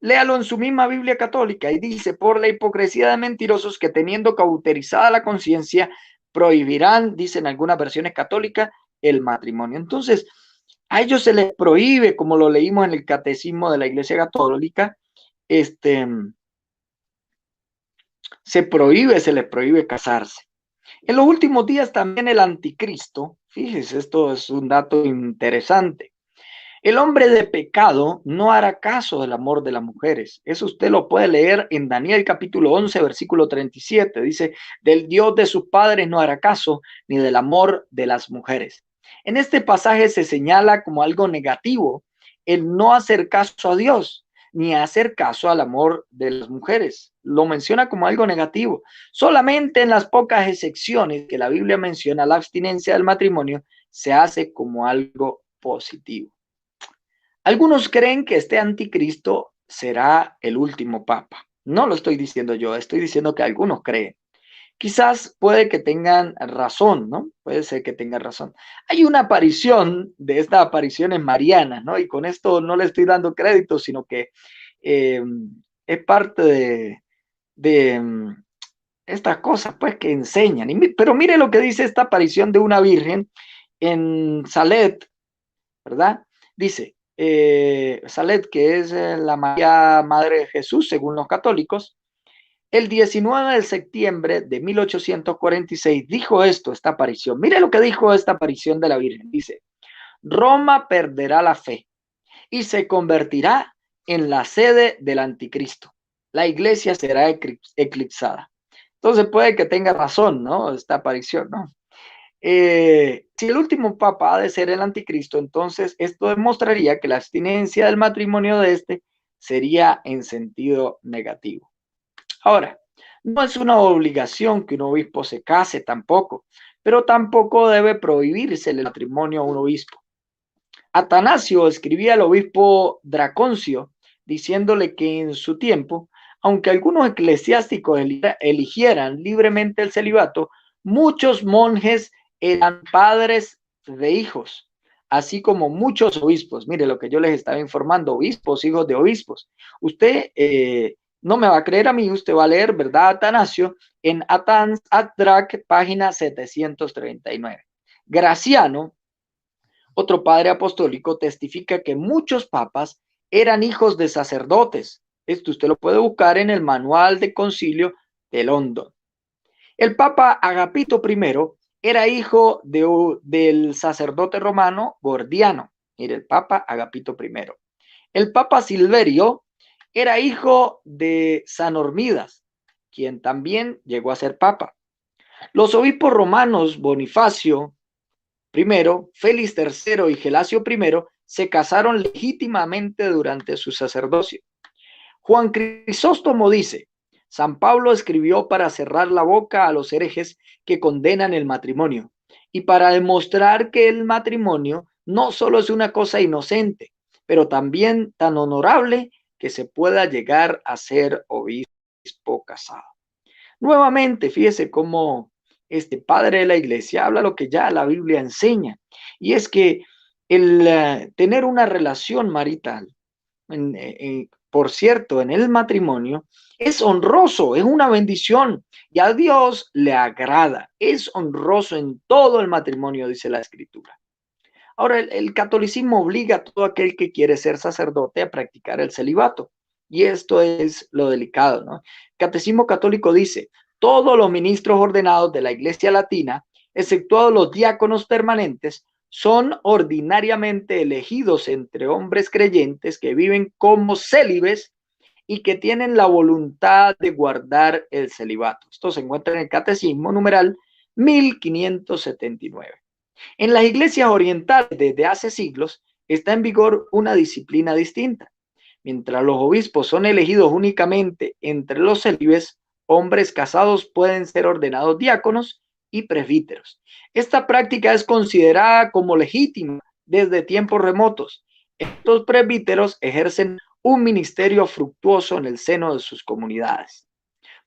Léalo en su misma Biblia católica y dice, por la hipocresía de mentirosos que teniendo cauterizada la conciencia, prohibirán, dicen algunas versiones católicas, el matrimonio. Entonces, a ellos se les prohíbe, como lo leímos en el catecismo de la Iglesia Católica, se les prohíbe casarse. En los últimos días también el anticristo, fíjese, esto es un dato interesante. El hombre de pecado no hará caso del amor de las mujeres. Eso usted lo puede leer en Daniel capítulo 11, versículo 37. Dice, del Dios de sus padres no hará caso, ni del amor de las mujeres. En este pasaje se señala como algo negativo el no hacer caso a Dios, ni hacer caso al amor de las mujeres. Lo menciona como algo negativo. Solamente en las pocas excepciones que la Biblia menciona la abstinencia del matrimonio, se hace como algo positivo. Algunos creen que este anticristo será el último papa. No lo estoy diciendo yo, estoy diciendo que algunos creen. Quizás puede que tengan razón, ¿no? Puede ser que tengan razón. Hay una aparición de estas apariciones marianas, ¿no? Y con esto no le estoy dando crédito, sino que es parte de estas cosas, pues, que enseñan. Pero mire lo que dice esta aparición de una virgen en Salet, ¿verdad? Dice, Salet, que es la María Madre de Jesús, según los católicos, el 19 de septiembre de 1846 dijo esta aparición. Mire lo que dijo esta aparición de la Virgen. Dice, Roma perderá la fe y se convertirá en la sede del anticristo. La iglesia será eclipsada. Entonces puede que tenga razón, ¿no? Esta aparición, ¿no? Si el último papa ha de ser el anticristo, entonces esto demostraría que la abstinencia del matrimonio de este sería en sentido negativo. Ahora, no es una obligación que un obispo se case tampoco, pero tampoco debe prohibirse el matrimonio a un obispo. Atanasio escribía al obispo Draconcio diciéndole que en su tiempo, aunque algunos eclesiásticos eligieran libremente el celibato, muchos monjes eran padres de hijos, así como muchos obispos. Mire lo que yo les estaba informando, obispos, hijos de obispos. Usted no me va a creer a mí, usted va a leer, ¿verdad, Atanasio? En Atans Adrac, página 739. Graciano, otro padre apostólico, testifica que muchos papas eran hijos de sacerdotes. Esto usted lo puede buscar en el Manual de Concilio de London. El papa Agapito I era hijo del sacerdote romano Gordiano. Mire, el papa Agapito I. El papa Silverio era hijo de San Hormidas, quien también llegó a ser papa. Los obispos romanos Bonifacio I, Félix III y Gelasio I se casaron legítimamente durante su sacerdocio. Juan Crisóstomo dice, San Pablo escribió para cerrar la boca a los herejes que condenan el matrimonio y para demostrar que el matrimonio no solo es una cosa inocente, pero también tan honorable que se pueda llegar a ser obispo casado. Nuevamente, fíjese cómo este padre de la iglesia habla lo que ya la Biblia enseña, y es que el tener una relación marital, por cierto, en el matrimonio, es honroso, es una bendición, y a Dios le agrada, es honroso en todo el matrimonio, dice la Escritura. Ahora, el catolicismo obliga a todo aquel que quiere ser sacerdote a practicar el celibato. Y esto es lo delicado, ¿no? El Catecismo Católico dice, todos los ministros ordenados de la Iglesia Latina, exceptuados los diáconos permanentes, son ordinariamente elegidos entre hombres creyentes que viven como célibes y que tienen la voluntad de guardar el celibato. Esto se encuentra en el Catecismo numeral 1579. En las iglesias orientales desde hace siglos está en vigor una disciplina distinta. Mientras los obispos son elegidos únicamente entre los célibes, hombres casados pueden ser ordenados diáconos y presbíteros. Esta práctica es considerada como legítima desde tiempos remotos. Estos presbíteros ejercen un ministerio fructuoso en el seno de sus comunidades.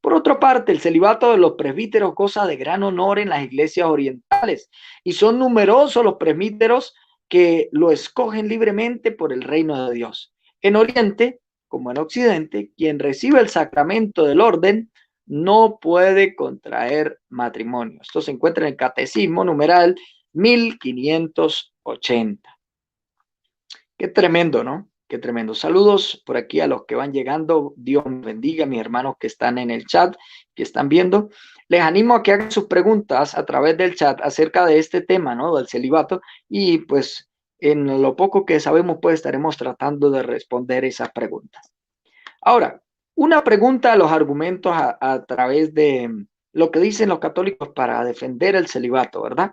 Por otra parte, el celibato de los presbíteros goza de gran honor en las iglesias orientales y son numerosos los presbíteros que lo escogen libremente por el reino de Dios. En Oriente, como en Occidente, quien recibe el sacramento del orden no puede contraer matrimonio. Esto se encuentra en el Catecismo numeral 1580. Qué tremendo, ¿no? Qué tremendo. Saludos por aquí a los que van llegando. Dios bendiga a mis hermanos que están en el chat, que están viendo. Les animo a que hagan sus preguntas a través del chat acerca de este tema, ¿no? Del celibato. Y pues en lo poco que sabemos, pues estaremos tratando de responder esas preguntas. Ahora, una pregunta a los argumentos a través de lo que dicen los católicos para defender el celibato, ¿verdad?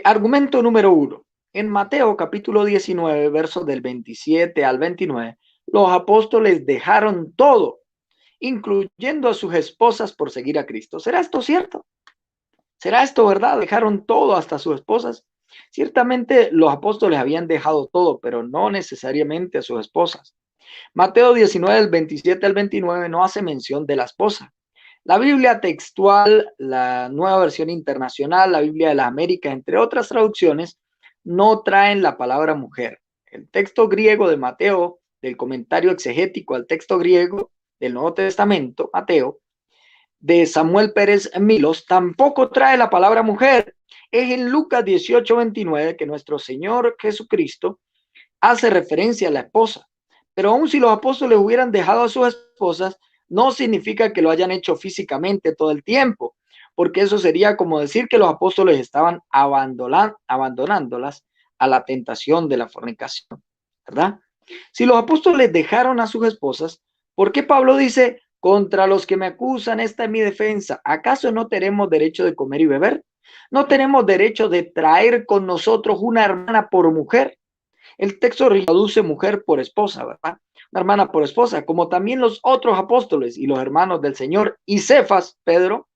Argumento número 1. En Mateo capítulo 19, versos del 27 al 29, los apóstoles dejaron todo, incluyendo a sus esposas por seguir a Cristo. ¿Será esto cierto? ¿Será esto verdad? Dejaron todo hasta sus esposas. Ciertamente los apóstoles habían dejado todo, pero no necesariamente a sus esposas. Mateo 19, del 27 al 29 no hace mención de la esposa. La Biblia textual, la Nueva Versión Internacional, la Biblia de las Américas, entre otras traducciones, no traen la palabra mujer. El texto griego de Mateo, del comentario exegético al texto griego del Nuevo Testamento, Mateo, de Samuel Pérez Milos, tampoco trae la palabra mujer. Es en Lucas 18:29 que nuestro Señor Jesucristo hace referencia a la esposa. Pero aun si los apóstoles hubieran dejado a sus esposas, no significa que lo hayan hecho físicamente todo el tiempo, porque eso sería como decir que los apóstoles estaban abandonándolas a la tentación de la fornicación, ¿verdad? Si los apóstoles dejaron a sus esposas, ¿por qué Pablo dice, contra los que me acusan, esta es mi defensa? ¿Acaso no tenemos derecho de comer y beber? ¿No tenemos derecho de traer con nosotros una hermana por mujer? El texto traduce mujer por esposa, ¿verdad? Una hermana por esposa, como también los otros apóstoles y los hermanos del Señor y Cefas, Pedro,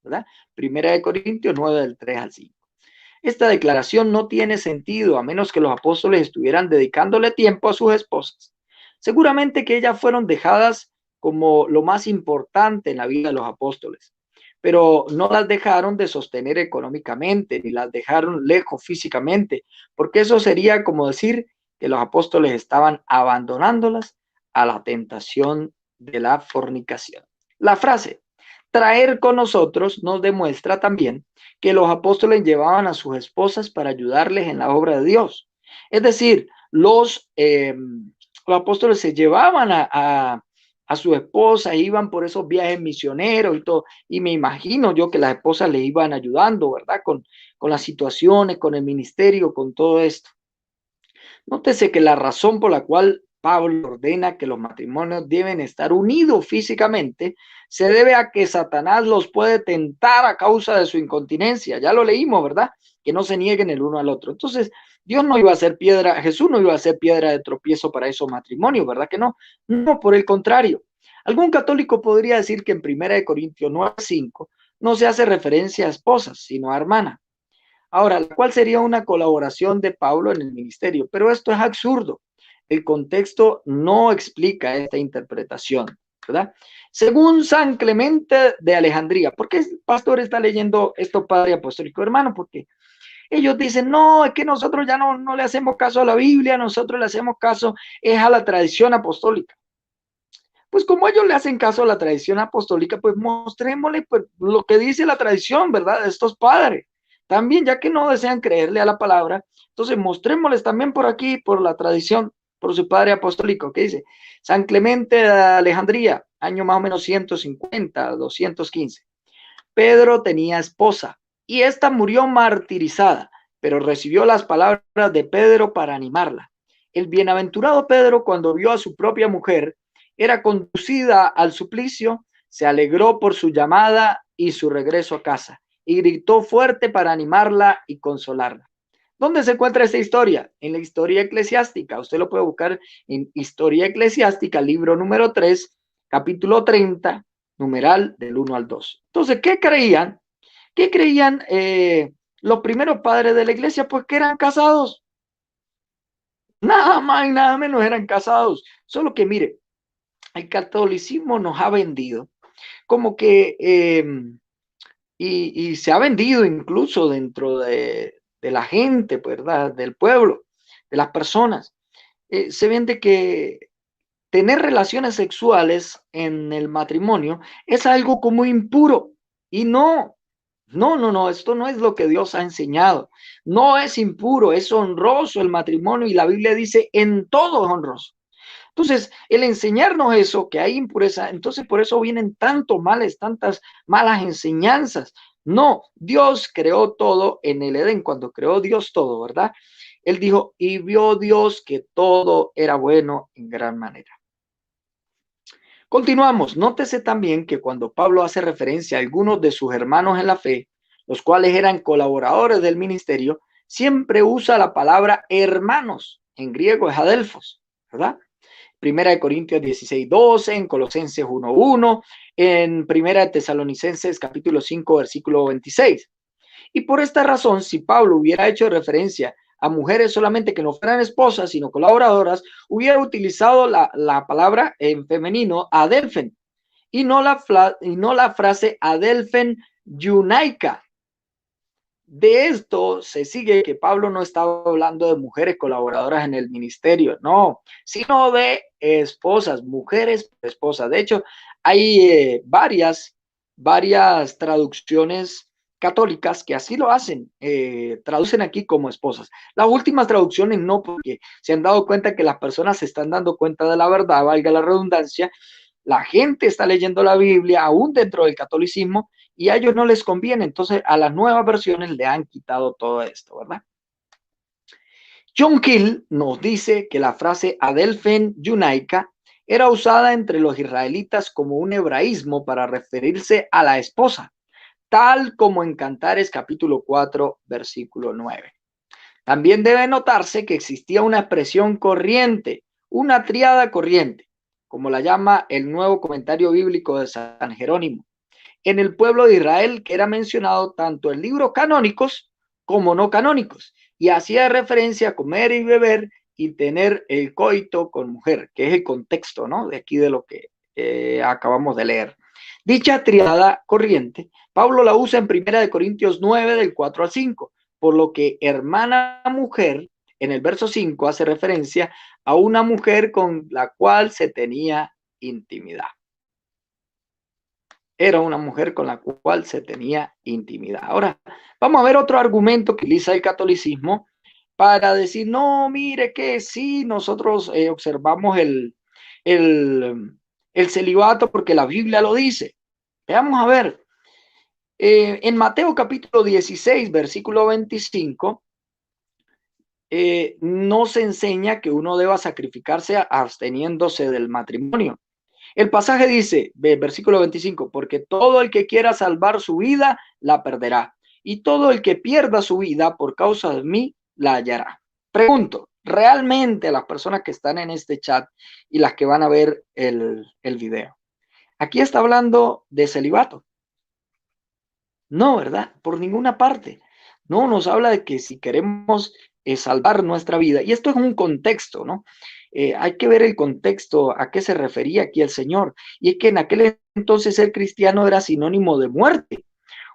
¿verdad? Primera de Corintios 9, del 3 al 5. Esta declaración no tiene sentido a menos que los apóstoles estuvieran dedicándole tiempo a sus esposas. Seguramente que ellas fueron dejadas como lo más importante en la vida de los apóstoles, pero no las dejaron de sostener económicamente, ni las dejaron lejos físicamente, porque eso sería como decir que los apóstoles estaban abandonándolas a la tentación de la fornicación. La frase traer con nosotros nos demuestra también que los apóstoles llevaban a sus esposas para ayudarles en la obra de Dios. Es decir, los apóstoles se llevaban a su esposa, iban por esos viajes misioneros y todo, y me imagino yo que las esposas le iban ayudando, ¿verdad? Con las situaciones, con el ministerio, con todo esto. Nótese que la razón por la cual Pablo ordena que los matrimonios deben estar unidos físicamente se debe a que Satanás los puede tentar a causa de su incontinencia. Ya lo leímos, ¿verdad? Que no se nieguen el uno al otro. Entonces, Dios no iba a ser piedra, Jesús no iba a ser piedra de tropiezo para esos matrimonios, ¿verdad que no? No, por el contrario. Algún católico podría decir que en 1 Corintios 9:5 no se hace referencia a esposas, sino a hermanas. Ahora, ¿cuál sería una colaboración de Pablo en el ministerio? Pero esto es absurdo. El contexto no explica esta interpretación, ¿verdad? Según San Clemente de Alejandría, ¿por qué el pastor está leyendo esto, padre apostólico, hermano? Porque ellos dicen, no, es que nosotros ya no le hacemos caso a la Biblia, nosotros le hacemos caso es a la tradición apostólica. Pues como ellos le hacen caso a la tradición apostólica, pues mostrémosle pues, lo que dice la tradición, ¿verdad? De estos padres. También, ya que no desean creerle a la palabra, entonces mostrémosles también por aquí, por la tradición, por su padre apostólico, que dice San Clemente de Alejandría, año más o menos 150, 215. Pedro tenía esposa y ésta murió martirizada, pero recibió las palabras de Pedro para animarla. El bienaventurado Pedro, cuando vio a su propia mujer, era conducida al suplicio, se alegró por su llamada y su regreso a casa, y gritó fuerte para animarla y consolarla. ¿Dónde se encuentra esta historia? En la historia eclesiástica. Usted lo puede buscar en Historia Eclesiástica, libro número 3, capítulo 30, numeral del 1 al 2. Entonces, ¿qué creían? ¿Qué creían los primeros padres de la iglesia? Pues que eran casados. Nada más y nada menos eran casados. Solo que mire, el catolicismo nos ha vendido como que, y se ha vendido incluso dentro de la gente, ¿verdad? Del pueblo, de las personas. Se vende que tener relaciones sexuales en el matrimonio es algo como impuro. Y no, no, esto no es lo que Dios ha enseñado. No es impuro, es honroso el matrimonio y la Biblia dice en todo es honroso. Entonces, el enseñarnos eso, que hay impureza, entonces por eso vienen tantos males, tantas malas enseñanzas. No, Dios creó todo en el Edén, cuando creó Dios todo, ¿verdad? Él dijo, y vio Dios que todo era bueno en gran manera. Continuamos. Nótese también que cuando Pablo hace referencia a algunos de sus hermanos en la fe, los cuales eran colaboradores del ministerio, siempre usa la palabra hermanos. En griego es adelfos, ¿verdad? Primera de Corintios 16:12, en Colosenses 1:1, en Primera de Tesalonicenses capítulo 5, versículo 26. Y por esta razón, si Pablo hubiera hecho referencia a mujeres solamente que no fueran esposas, sino colaboradoras, hubiera utilizado la palabra en femenino adelfen y no la frase adelfen yunaika. De esto se sigue que Pablo no estaba hablando de mujeres colaboradoras en el ministerio, no, sino de esposas, mujeres esposas. De hecho, hay varias traducciones católicas que así lo hacen, traducen aquí como esposas. Las últimas traducciones no, porque se han dado cuenta que las personas se están dando cuenta de la verdad, valga la redundancia. La gente está leyendo la Biblia aún dentro del catolicismo y a ellos no les conviene. Entonces, a las nuevas versiones le han quitado todo esto, ¿verdad? John Keel nos dice que la frase Adelphen Yunaika era usada entre los israelitas como un hebraísmo para referirse a la esposa, tal como en Cantares capítulo 4, versículo 9. También debe notarse que existía una expresión corriente, una tríada corriente, como la llama el nuevo comentario bíblico de San Jerónimo, en el pueblo de Israel, que era mencionado tanto en libros canónicos como no canónicos, y hacía referencia a comer y beber y tener el coito con mujer, que es el contexto, ¿no? De aquí de lo que acabamos de leer. Dicha triada corriente, Pablo la usa en 1 Corintios 9, del 4 al 5, por lo que hermana mujer, en el verso 5, hace referencia a una mujer con la cual se tenía intimidad. Era una mujer con la cual se tenía intimidad. Ahora, vamos a ver otro argumento que utiliza el catolicismo para decir, no, mire que sí, nosotros observamos el celibato porque la Biblia lo dice. Veamos a ver, en Mateo capítulo 16, versículo 25, no se enseña que uno deba sacrificarse absteniéndose del matrimonio. El pasaje dice, versículo 25, porque todo el que quiera salvar su vida, la perderá. Y todo el que pierda su vida por causa de mí, la hallará. Pregunto, ¿realmente las personas que están en este chat y las que van a ver el video, aquí está hablando de celibato? No, ¿verdad? Por ninguna parte. No, nos habla de que si queremos salvar nuestra vida, y esto es un contexto, ¿no? Hay que ver el contexto a qué se refería aquí el Señor. Y es que en aquel entonces ser cristiano era sinónimo de muerte.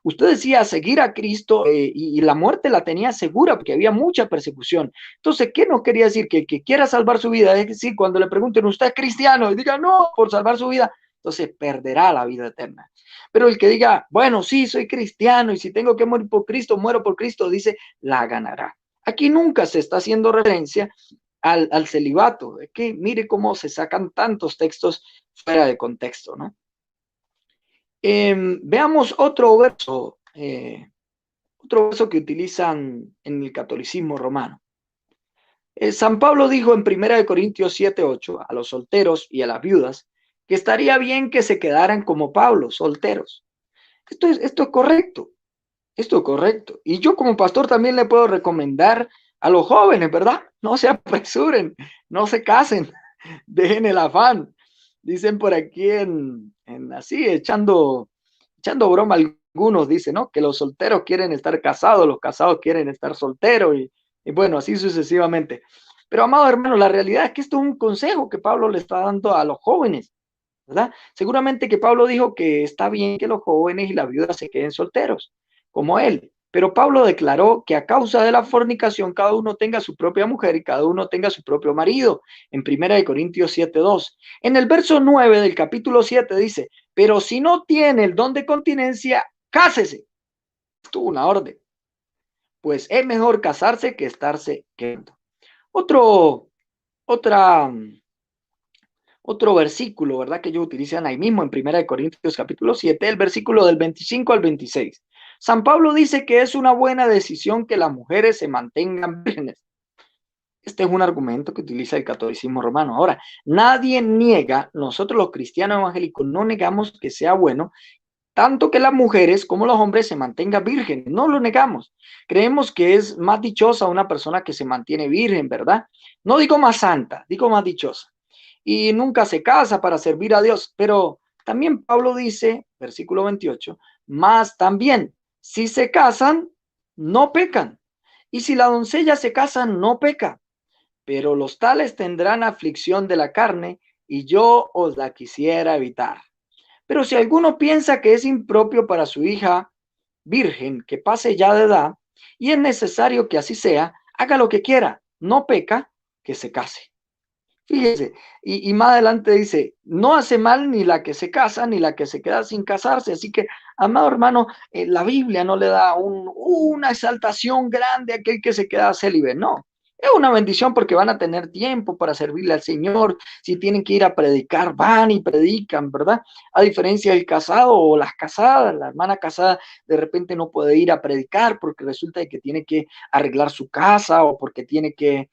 Usted decía seguir a Cristo y la muerte la tenía segura porque había mucha persecución. Entonces, ¿qué nos quería decir? Que el que quiera salvar su vida, es decir, cuando le pregunten, ¿usted es cristiano? Y diga, no, por salvar su vida, entonces perderá la vida eterna. Pero el que diga, bueno, sí, soy cristiano y si tengo que morir por Cristo, muero por Cristo, dice, la ganará. Aquí nunca se está haciendo referencia al celibato. Es que mire cómo se sacan tantos textos fuera de contexto, ¿no? Veamos otro verso que utilizan en el catolicismo romano. San Pablo dijo en 1 Corintios 7:8 a los solteros y a las viudas que estaría bien que se quedaran como Pablo, solteros. Esto es correcto, esto es correcto. Y yo como pastor también le puedo recomendar a los jóvenes, ¿verdad? No se apresuren, no se casen, dejen el afán. Dicen por aquí así, echando broma algunos, dicen, ¿no? Que los solteros quieren estar casados, los casados quieren estar solteros y bueno, así sucesivamente. Pero, amado hermano, la realidad es que esto es un consejo que Pablo le está dando a los jóvenes, ¿verdad? Seguramente que Pablo dijo que está bien que los jóvenes y las viudas se queden solteros, como él. Pero Pablo declaró que a causa de la fornicación cada uno tenga su propia mujer y cada uno tenga su propio marido, en 1 Corintios 7:2. En el verso 9 del capítulo 7 dice, pero si no tiene el don de continencia, cásese. Esto es una orden. Pues es mejor casarse que estarse quedando. Otro, otra, otro versículo, ¿verdad? Que ellos utilizan ahí mismo en 1 Corintios capítulo 7, el versículo del 25 al 26. San Pablo dice que es una buena decisión que las mujeres se mantengan vírgenes. Este es un argumento que utiliza el catolicismo romano. Ahora, nadie niega, nosotros los cristianos evangélicos no negamos que sea bueno tanto que las mujeres como los hombres se mantengan vírgenes, no lo negamos. Creemos que es más dichosa una persona que se mantiene virgen, ¿verdad? No digo más santa, digo más dichosa. Y nunca se casa para servir a Dios, pero también Pablo dice, versículo 28, más también, si se casan, no pecan. Y si la doncella se casa, no peca. Pero los tales tendrán aflicción de la carne y yo os la quisiera evitar. Pero si alguno piensa que es impropio para su hija virgen que pase ya de edad y es necesario que así sea, haga lo que quiera, no peca, que se case. Fíjese, y más adelante dice, no hace mal ni la que se casa ni la que se queda sin casarse. Así que, amado hermano, la Biblia no le da una exaltación grande a aquel que se queda célibe, no. Es una bendición porque van a tener tiempo para servirle al Señor. Si tienen que ir a predicar, van y predican, ¿verdad? A diferencia del casado o las casadas, la hermana casada de repente no puede ir a predicar porque resulta que tiene que arreglar su casa o porque tiene que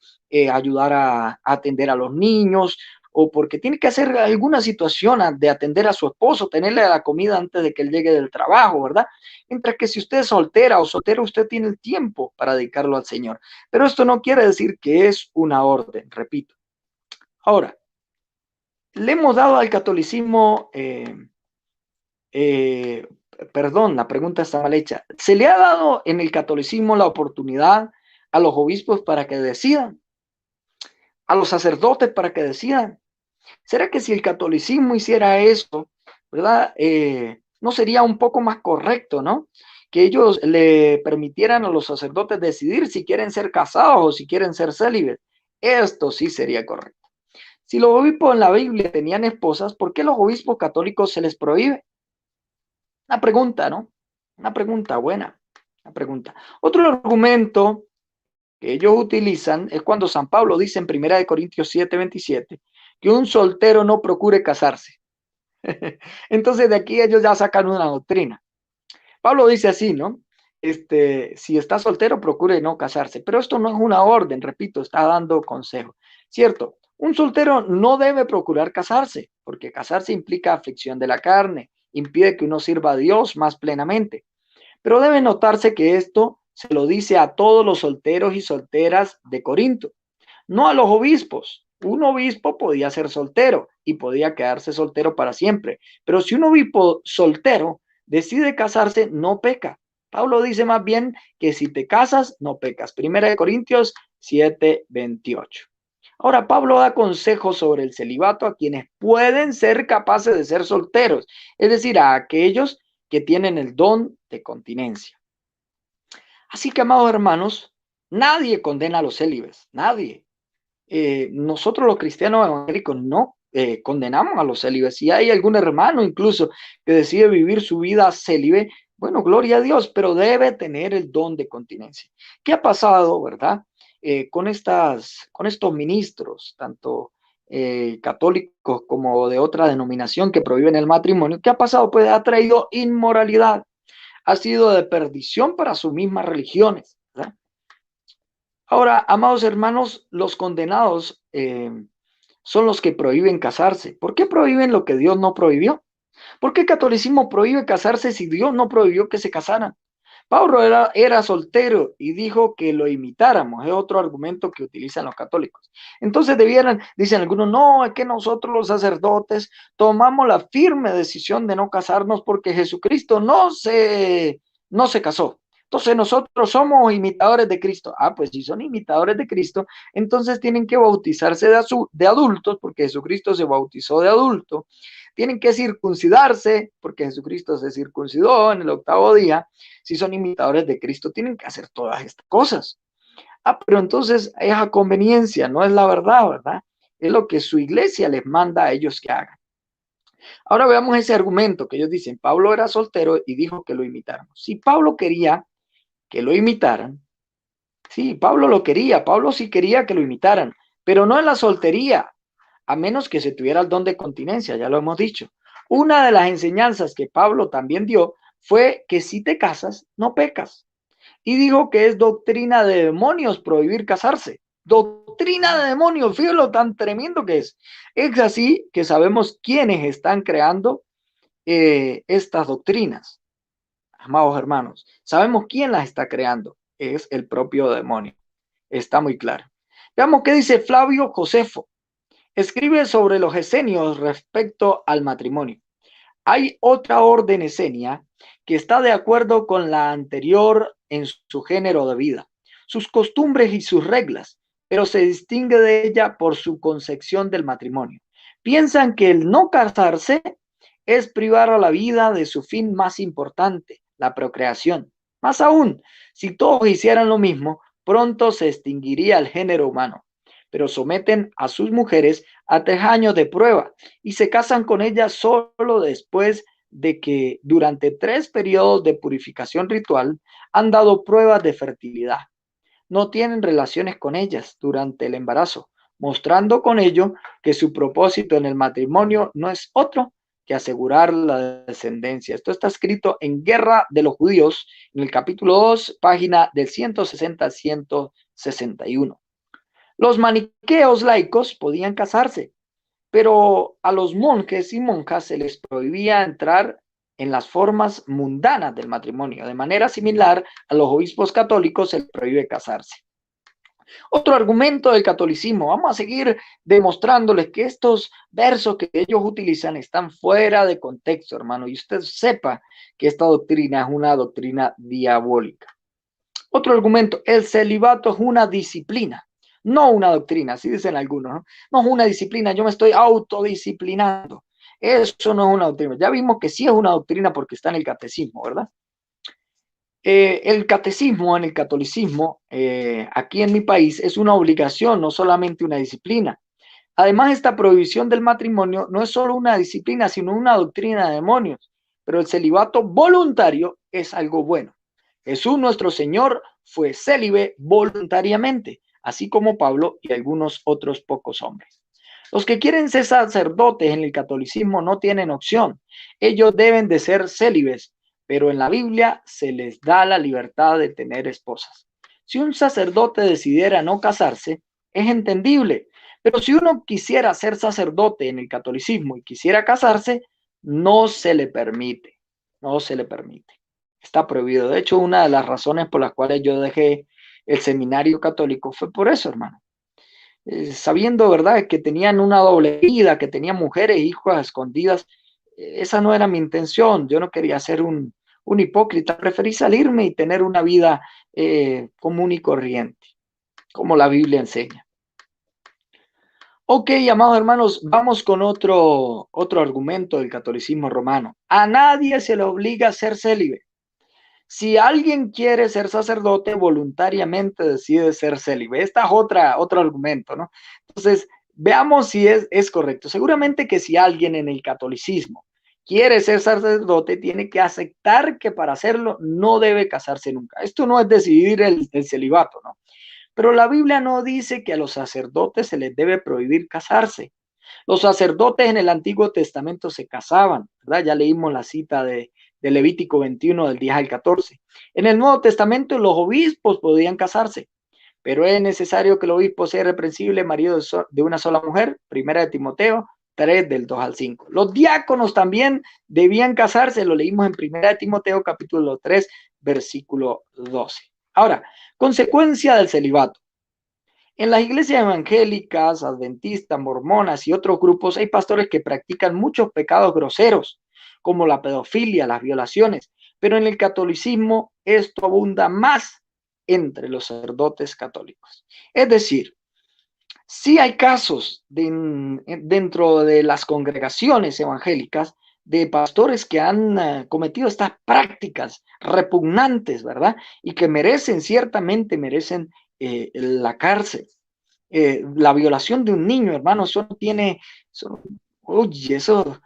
ayudar a atender a los niños o porque tiene que hacer alguna situación de atender a su esposo, tenerle la comida antes de que él llegue del trabajo, ¿verdad? Mientras que si usted es soltera o soltero, usted tiene el tiempo para dedicarlo al Señor. Pero esto no quiere decir que es una orden, repito. Ahora, le hemos dado al catolicismo, eh, perdón, la pregunta está mal hecha. ¿Se le ha dado en el catolicismo la oportunidad a los obispos para que decidan? ¿A los sacerdotes para que decidan? ¿Será que si el catolicismo hiciera eso, verdad? No sería un poco más correcto, ¿no? Que ellos le permitieran a los sacerdotes decidir si quieren ser casados o si quieren ser célibes. Esto sí sería correcto. Si los obispos en la Biblia tenían esposas, ¿por qué los obispos católicos se les prohíbe? Una pregunta, ¿no? Una pregunta buena, una pregunta. Otro argumento que ellos utilizan es cuando San Pablo dice en 1 Corintios 7:27 que un soltero no procure casarse. Entonces de aquí ellos ya sacan una doctrina. Pablo dice así, ¿no? Si está soltero, procure no casarse. Pero esto no es una orden, repito, está dando consejo. Cierto, un soltero no debe procurar casarse, porque casarse implica aflicción de la carne, impide que uno sirva a Dios más plenamente. Pero debe notarse que esto se lo dice a todos los solteros y solteras de Corinto, no a los obispos. Un obispo podía ser soltero y podía quedarse soltero para siempre, pero si un obispo soltero decide casarse, no peca. Pablo dice más bien que si te casas, no pecas. 1 Corintios 7:28. Ahora, Pablo da consejos sobre el celibato a quienes pueden ser capaces de ser solteros, es decir, a aquellos que tienen el don de continencia. Así que, amados hermanos, nadie condena a los célibes, nadie. Nosotros los cristianos evangélicos no condenamos a los célibes. Si hay algún hermano incluso que decide vivir su vida célibe, bueno, gloria a Dios, pero debe tener el don de continencia. ¿Qué ha pasado, verdad? Con estos ministros, tanto católicos como de otra denominación que prohíben el matrimonio, ¿qué ha pasado? Pues ha traído inmoralidad, ha sido de perdición para sus mismas religiones, ¿verdad? Ahora, amados hermanos, los condenados son los que prohíben casarse. ¿Por qué prohíben lo que Dios no prohibió? ¿Por qué el catolicismo prohíbe casarse si Dios no prohibió que se casaran? Pablo era soltero y dijo que lo imitáramos. Es otro argumento que utilizan los católicos. Entonces debieran, dicen algunos, no, es que nosotros los sacerdotes tomamos la firme decisión de no casarnos porque Jesucristo no se casó. Entonces nosotros somos imitadores de Cristo. Ah, pues si son imitadores de Cristo, entonces tienen que bautizarse de adultos porque Jesucristo se bautizó de adulto. Tienen que circuncidarse porque Jesucristo se circuncidó en el 8º día. Si son imitadores de Cristo, tienen que hacer todas estas cosas. Ah, pero entonces es a conveniencia, no es la verdad, ¿verdad? Es lo que su iglesia les manda a ellos que hagan. Ahora veamos ese argumento que ellos dicen, Pablo era soltero y dijo que lo imitaran. Si Pablo quería que lo imitaran, sí, Pablo lo quería, Pablo sí quería que lo imitaran, pero no en la soltería, a menos que se tuviera el don de continencia, ya lo hemos dicho. Una de las enseñanzas que Pablo también dio fue que si te casas, no pecas. Y dijo que es doctrina de demonios prohibir casarse. Doctrina de demonios, fíjate lo tan tremendo que es. Es así que sabemos quiénes están creando estas doctrinas, amados hermanos. Sabemos quién las está creando. Es el propio demonio. Está muy claro. Veamos qué dice Flavio Josefo. Escribe sobre los esenios respecto al matrimonio. Hay otra orden esenia que está de acuerdo con la anterior en su género de vida, sus costumbres y sus reglas, pero se distingue de ella por su concepción del matrimonio. Piensan que el no casarse es privar a la vida de su fin más importante, la procreación. Más aún, si todos hicieran lo mismo, pronto se extinguiría el género humano. Pero someten a sus mujeres a 3 años de prueba y se casan con ellas solo después de que durante 3 periodos de purificación ritual han dado pruebas de fertilidad. No tienen relaciones con ellas durante el embarazo, mostrando con ello que su propósito en el matrimonio no es otro que asegurar la descendencia. Esto está escrito en Guerra de los Judíos, en el capítulo 2, página del 160 al 161. Los maniqueos laicos podían casarse, pero a los monjes y monjas se les prohibía entrar en las formas mundanas del matrimonio. De manera similar, a los obispos católicos se les prohíbe casarse. Otro argumento del catolicismo, vamos a seguir demostrándoles que estos versos que ellos utilizan están fuera de contexto, hermano, y usted sepa que esta doctrina es una doctrina diabólica. Otro argumento, el celibato es una disciplina, no una doctrina, así dicen algunos, ¿no? No es una disciplina, yo me estoy autodisciplinando. Eso no es una doctrina. Ya vimos que sí es una doctrina porque está en el catecismo, ¿verdad? El catecismo en el catolicismo, aquí en mi país, es una obligación, no solamente una disciplina. Además, esta prohibición del matrimonio no es solo una disciplina, sino una doctrina de demonios. Pero el celibato voluntario es algo bueno. Jesús nuestro Señor fue célibe voluntariamente, así como Pablo y algunos otros pocos hombres. Los que quieren ser sacerdotes en el catolicismo no tienen opción. Ellos deben de ser célibes, pero en la Biblia se les da la libertad de tener esposas. Si un sacerdote decidiera no casarse, es entendible, pero si uno quisiera ser sacerdote en el catolicismo y quisiera casarse, no se le permite, no se le permite. Está prohibido. De hecho, una de las razones por las cuales yo dejé el seminario católico fue por eso, hermano. Sabiendo, ¿verdad?, que tenían una doble vida, que tenían mujeres e hijos escondidas, esa no era mi intención. Yo no quería ser un hipócrita. Preferí salirme y tener una vida común y corriente, como la Biblia enseña. Ok, amados hermanos, vamos con otro argumento del catolicismo romano. A nadie se le obliga a ser célibe. Si alguien quiere ser sacerdote, voluntariamente decide ser célibe. Esta es otro argumento, ¿no? Entonces, veamos si es correcto. Seguramente que si alguien en el catolicismo quiere ser sacerdote, tiene que aceptar que para hacerlo no debe casarse nunca. Esto no es decidir el celibato, ¿no? Pero la Biblia no dice que a los sacerdotes se les debe prohibir casarse. Los sacerdotes en el Antiguo Testamento se casaban, ¿verdad? Ya leímos la cita de Levítico 21 del 10 al 14. En el Nuevo Testamento los obispos podían casarse, pero es necesario que el obispo sea irreprensible, marido de una sola mujer, primera de Timoteo 3 del 2 al 5. Los diáconos también debían casarse, lo leímos en primera de Timoteo capítulo 3 versículo 12. Ahora, consecuencia del celibato. En las iglesias evangélicas, adventistas, mormonas y otros grupos hay pastores que practican muchos pecados groseros, como la pedofilia, las violaciones, pero en el catolicismo esto abunda más entre los sacerdotes católicos. Es decir, sí hay casos dentro de las congregaciones evangélicas de pastores que han cometido estas prácticas repugnantes, ¿verdad? Y que ciertamente merecen la cárcel. La violación de un niño, hermano, oye, eso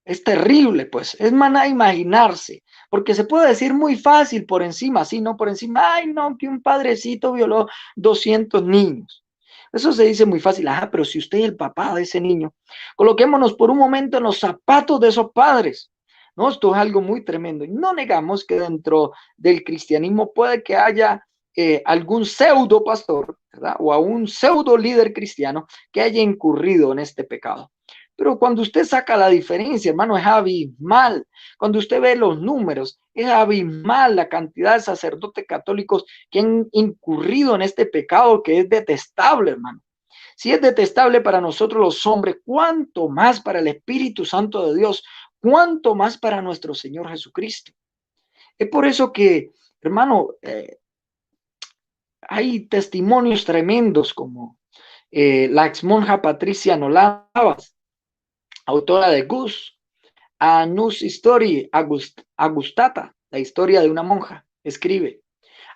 es terrible, pues. Es maná imaginarse, porque se puede decir muy fácil por encima, sí, no por encima, ay, no, que un padrecito violó 200 niños. Eso se dice muy fácil, ajá, pero si usted es el papá de ese niño, coloquémonos por un momento en los zapatos de esos padres. No, esto es algo muy tremendo. Y no negamos que dentro del cristianismo puede que haya algún pseudo pastor, ¿verdad? O a un pseudo líder cristiano que haya incurrido en este pecado. Pero cuando usted saca la diferencia, hermano, es abismal. Cuando usted ve los números, es abismal la cantidad de sacerdotes católicos que han incurrido en este pecado que es detestable, hermano. Si es detestable para nosotros los hombres, ¿cuánto más para el Espíritu Santo de Dios? ¿Cuánto más para nuestro Señor Jesucristo? Es por eso que, hermano, hay testimonios tremendos como la ex monja Patricia Nolavas, autora de Gus, Anus Story Agustata, la historia de una monja, escribe: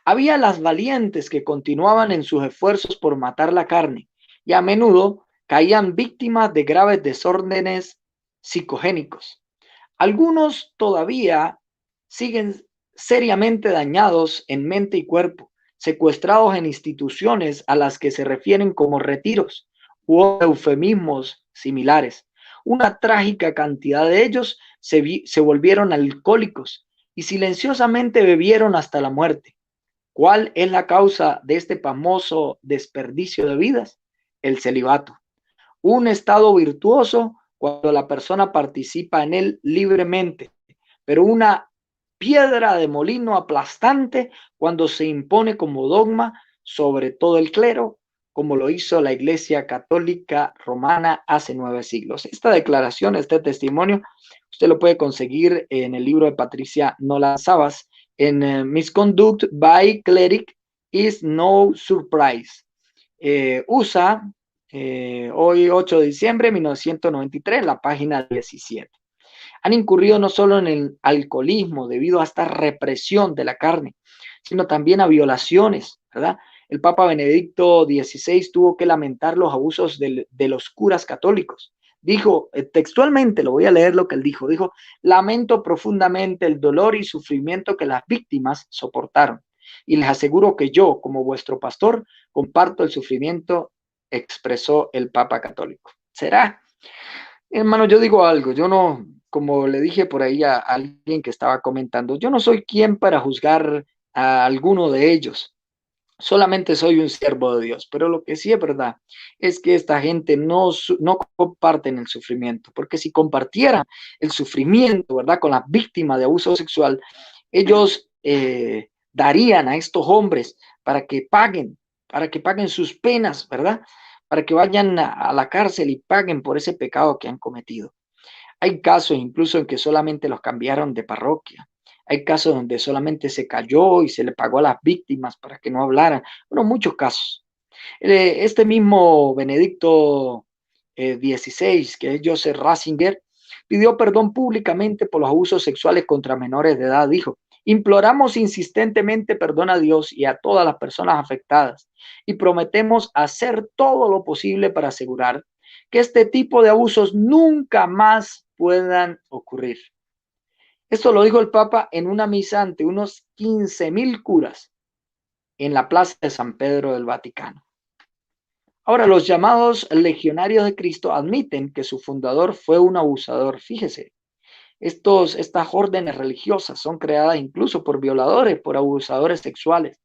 había las valientes que continuaban en sus esfuerzos por matar la carne y a menudo caían víctimas de graves desórdenes psicogénicos. Algunos todavía siguen seriamente dañados en mente y cuerpo, secuestrados en instituciones a las que se refieren como retiros u eufemismos similares. Una trágica cantidad de ellos se volvieron alcohólicos y silenciosamente bebieron hasta la muerte. ¿Cuál es la causa de este famoso desperdicio de vidas? El celibato. Un estado virtuoso cuando la persona participa en él libremente, pero una piedra de molino aplastante cuando se impone como dogma sobre todo el clero, como lo hizo la Iglesia Católica Romana hace 9 siglos. Esta declaración, este testimonio, usted lo puede conseguir en el libro de Patricia Nola Sabas, en Misconduct by Cleric is no surprise. USA, hoy 8 de diciembre de 1993, la página 17. Han incurrido no solo en el alcoholismo debido a esta represión de la carne, sino también a violaciones, ¿verdad? El Papa Benedicto XVI tuvo que lamentar los abusos de los curas católicos. Dijo, textualmente, lo voy a leer lo que él dijo, lamento profundamente el dolor y sufrimiento que las víctimas soportaron. Y les aseguro que yo, como vuestro pastor, comparto el sufrimiento, expresó el Papa católico. ¿Será? Hermano, yo digo algo, yo no, como le dije por ahí a alguien que estaba comentando, yo no soy quien para juzgar a alguno de ellos, solamente soy un siervo de Dios, pero lo que sí es verdad es que esta gente no comparten el sufrimiento, porque si compartieran el sufrimiento, ¿verdad? Con las víctimas de abuso sexual, ellos darían a estos hombres para que paguen sus penas, ¿verdad? Para que vayan a la cárcel y paguen por ese pecado que han cometido. Hay casos incluso en que solamente los cambiaron de parroquia. Hay casos donde solamente se cayó y se le pagó a las víctimas para que no hablaran. Bueno, muchos casos. Este mismo Benedicto XVI, que es Joseph Ratzinger, pidió perdón públicamente por los abusos sexuales contra menores de edad. Dijo: imploramos insistentemente perdón a Dios y a todas las personas afectadas y prometemos hacer todo lo posible para asegurar que este tipo de abusos nunca más puedan ocurrir. Esto lo dijo el Papa en una misa ante unos 15,000 curas en la plaza de San Pedro del Vaticano. Ahora, los llamados legionarios de Cristo admiten que su fundador fue un abusador. Fíjese, estas órdenes religiosas son creadas incluso por violadores, por abusadores sexuales.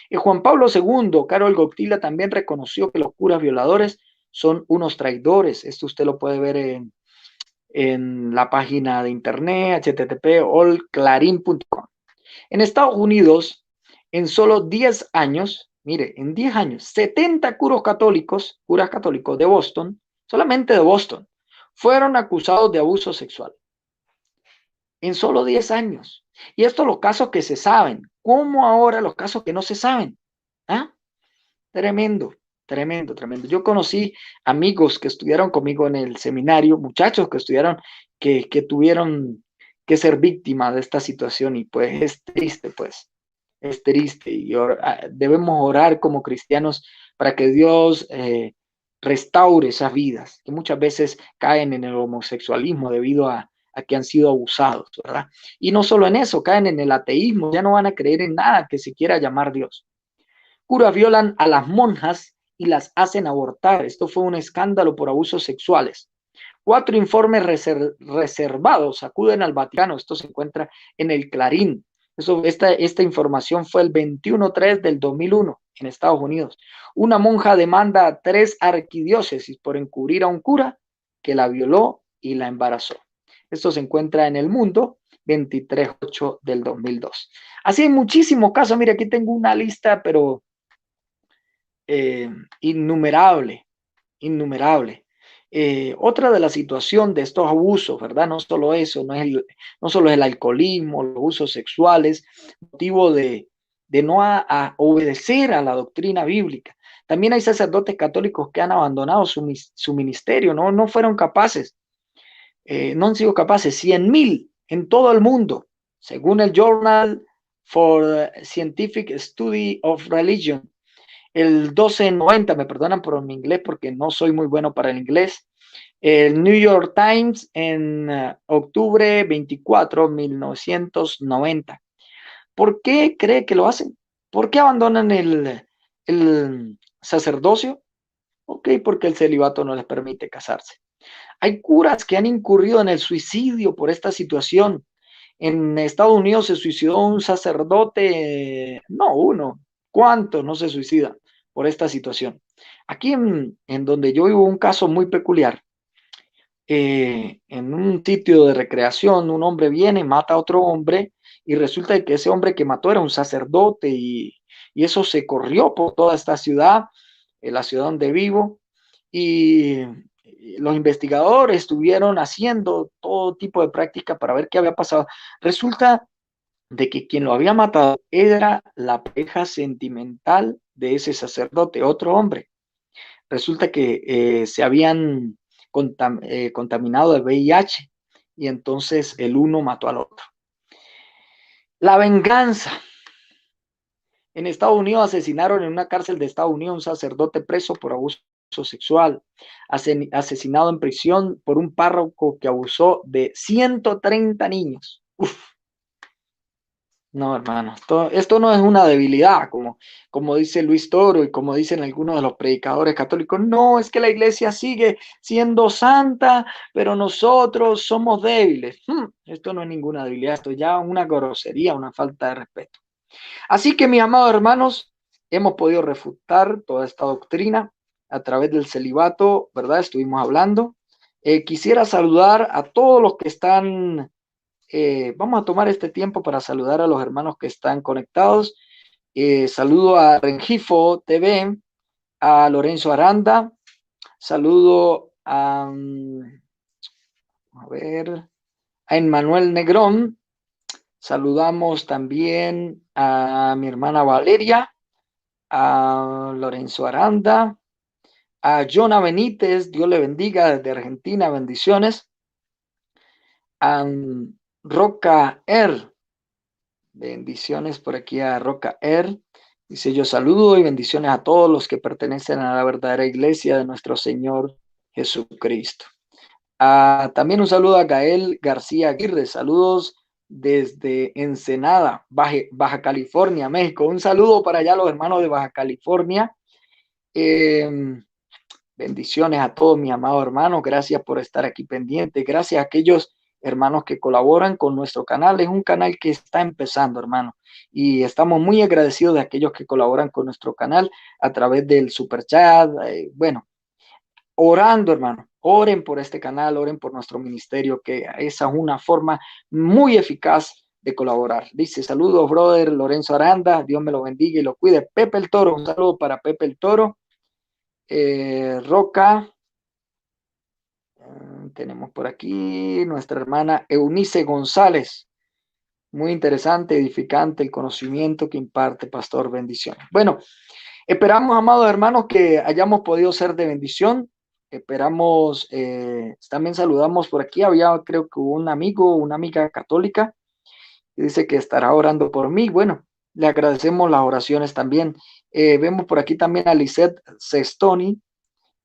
Y Juan Pablo II, Karol Wojtyla, también reconoció que los curas violadores son unos traidores. Esto usted lo puede ver en la página de internet, http://allclarin.com. En Estados Unidos, en solo 10 años, mire, en 10 años, 70 curas católicos de Boston, solamente de Boston, fueron acusados de abuso sexual. En solo 10 años. Y estos los casos que se saben. ¿Cómo ahora los casos que no se saben? ¿Ah? Tremendo, tremendo, tremendo. Yo conocí amigos que estudiaron conmigo en el seminario, muchachos que estudiaron, que tuvieron que ser víctimas de esta situación y pues es triste, pues, es triste y debemos orar como cristianos para que Dios restaure esas vidas que muchas veces caen en el homosexualismo debido a que han sido abusados, ¿verdad? Y no solo en eso, caen en el ateísmo, ya no van a creer en nada que se quiera llamar Dios. Curas violan a las monjas y las hacen abortar. Esto fue un escándalo por abusos sexuales. 4 informes reservados acuden al Vaticano. Esto se encuentra en el Clarín. Esta información fue el 21/3 del 2001 en Estados Unidos. Una monja demanda a 3 arquidiócesis por encubrir a un cura que la violó y la embarazó. Esto se encuentra en El Mundo, 23/8 del 2002. Así hay muchísimos casos. Mira, aquí tengo una lista, pero innumerable, innumerable. Otra de la situación de estos abusos, ¿verdad? No solo eso, no solo es el alcoholismo, los abusos sexuales, motivo de no obedecer a la doctrina bíblica. También hay sacerdotes católicos que han abandonado su ministerio, no fueron capaces, no han sido capaces. 100,000 en todo el mundo, según el Journal for Scientific Study of Religion, el 1290, me perdonan por mi inglés porque no soy muy bueno para el inglés. El New York Times en octubre 24, 1990. ¿Por qué cree que lo hacen? ¿Por qué abandonan el sacerdocio? Ok, porque el celibato no les permite casarse. Hay curas que han incurrido en el suicidio por esta situación. En Estados Unidos se suicidó un sacerdote, no uno, ¿cuántos no se suicidan por esta situación? Aquí en donde yo vivo un caso muy peculiar. En un sitio de recreación, un hombre viene, mata a otro hombre y resulta que ese hombre que mató era un sacerdote y eso se corrió por toda esta ciudad, la ciudad donde vivo, y los investigadores estuvieron haciendo todo tipo de práctica para ver qué había pasado. Resulta de que quien lo había matado era la pareja sentimental de ese sacerdote, otro hombre. Resulta que se habían contaminado de VIH y entonces el uno mató al otro. La venganza. En Estados Unidos asesinaron en una cárcel de Estados Unidos un sacerdote preso por abuso sexual, asesinado en prisión por un párroco que abusó de 130 niños. Uf. No, hermano, esto no es una debilidad, como dice Luis Toro y como dicen algunos de los predicadores católicos. No, es que la iglesia sigue siendo santa, pero nosotros somos débiles. Esto no es ninguna debilidad, esto es ya una grosería, una falta de respeto. Así que, mis amados hermanos, hemos podido refutar toda esta doctrina a través del celibato, ¿verdad? Estuvimos hablando. Quisiera saludar a todos los que están. Vamos a tomar este tiempo para saludar a los hermanos que están conectados. Saludo a Rengifo TV, a Lorenzo Aranda, saludo a ver, a Emmanuel Negrón, saludamos también a mi hermana Valeria, a Lorenzo Aranda, a Jonah Benítez, Dios le bendiga desde Argentina, bendiciones, a Roca Er, bendiciones por aquí a Roca Er. Dice: yo saludo y bendiciones a todos los que pertenecen a la verdadera iglesia de nuestro Señor Jesucristo. También un saludo a Gael García Aguirre. Saludos desde Ensenada, Baja California, México. Un saludo para allá los hermanos de Baja California. Bendiciones a todos mis amados hermanos. Gracias por estar aquí pendientes. Gracias a aquellos hermanos que colaboran con nuestro canal. Es un canal que está empezando, hermano. Y estamos muy agradecidos de aquellos que colaboran con nuestro canal a través del super chat. Bueno, orando, hermano. Oren por este canal, oren por nuestro ministerio, que esa es una forma muy eficaz de colaborar. Dice, saludos, brother Lorenzo Aranda. Dios me lo bendiga y lo cuide. Pepe el Toro, un saludo para Pepe el Toro. Roca. Tenemos por aquí nuestra hermana Eunice González. Muy interesante, edificante el conocimiento que imparte, pastor. Bendiciones. Bueno, esperamos, amados hermanos, que hayamos podido ser de bendición. Esperamos, también saludamos por aquí. Había, creo que un amigo, una amiga católica, que dice que estará orando por mí. Bueno, le agradecemos las oraciones también. Vemos por aquí también a Lisette Sestoni.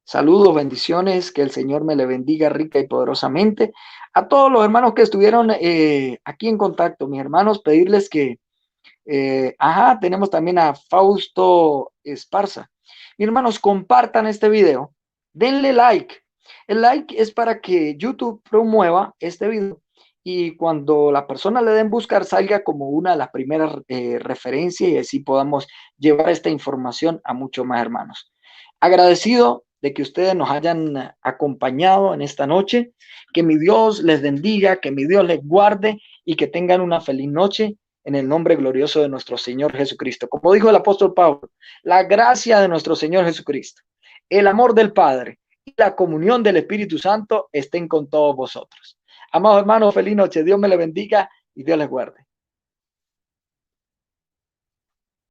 Saludos, bendiciones, que el Señor me le bendiga rica y poderosamente. A todos los hermanos que estuvieron aquí en contacto, mis hermanos, pedirles que, tenemos también a Fausto Esparza. Mis hermanos, compartan este video, denle like. El like es para que YouTube promueva este video y cuando la persona le den buscar salga como una de las primeras referencias y así podamos llevar esta información a muchos más hermanos. Agradecido de que ustedes nos hayan acompañado en esta noche. Que mi Dios les bendiga, que mi Dios les guarde y que tengan una feliz noche en el nombre glorioso de nuestro Señor Jesucristo. Como dijo el apóstol Pablo, la gracia de nuestro Señor Jesucristo, el amor del Padre y la comunión del Espíritu Santo estén con todos vosotros. Amados hermanos, feliz noche. Dios me les bendiga y Dios les guarde.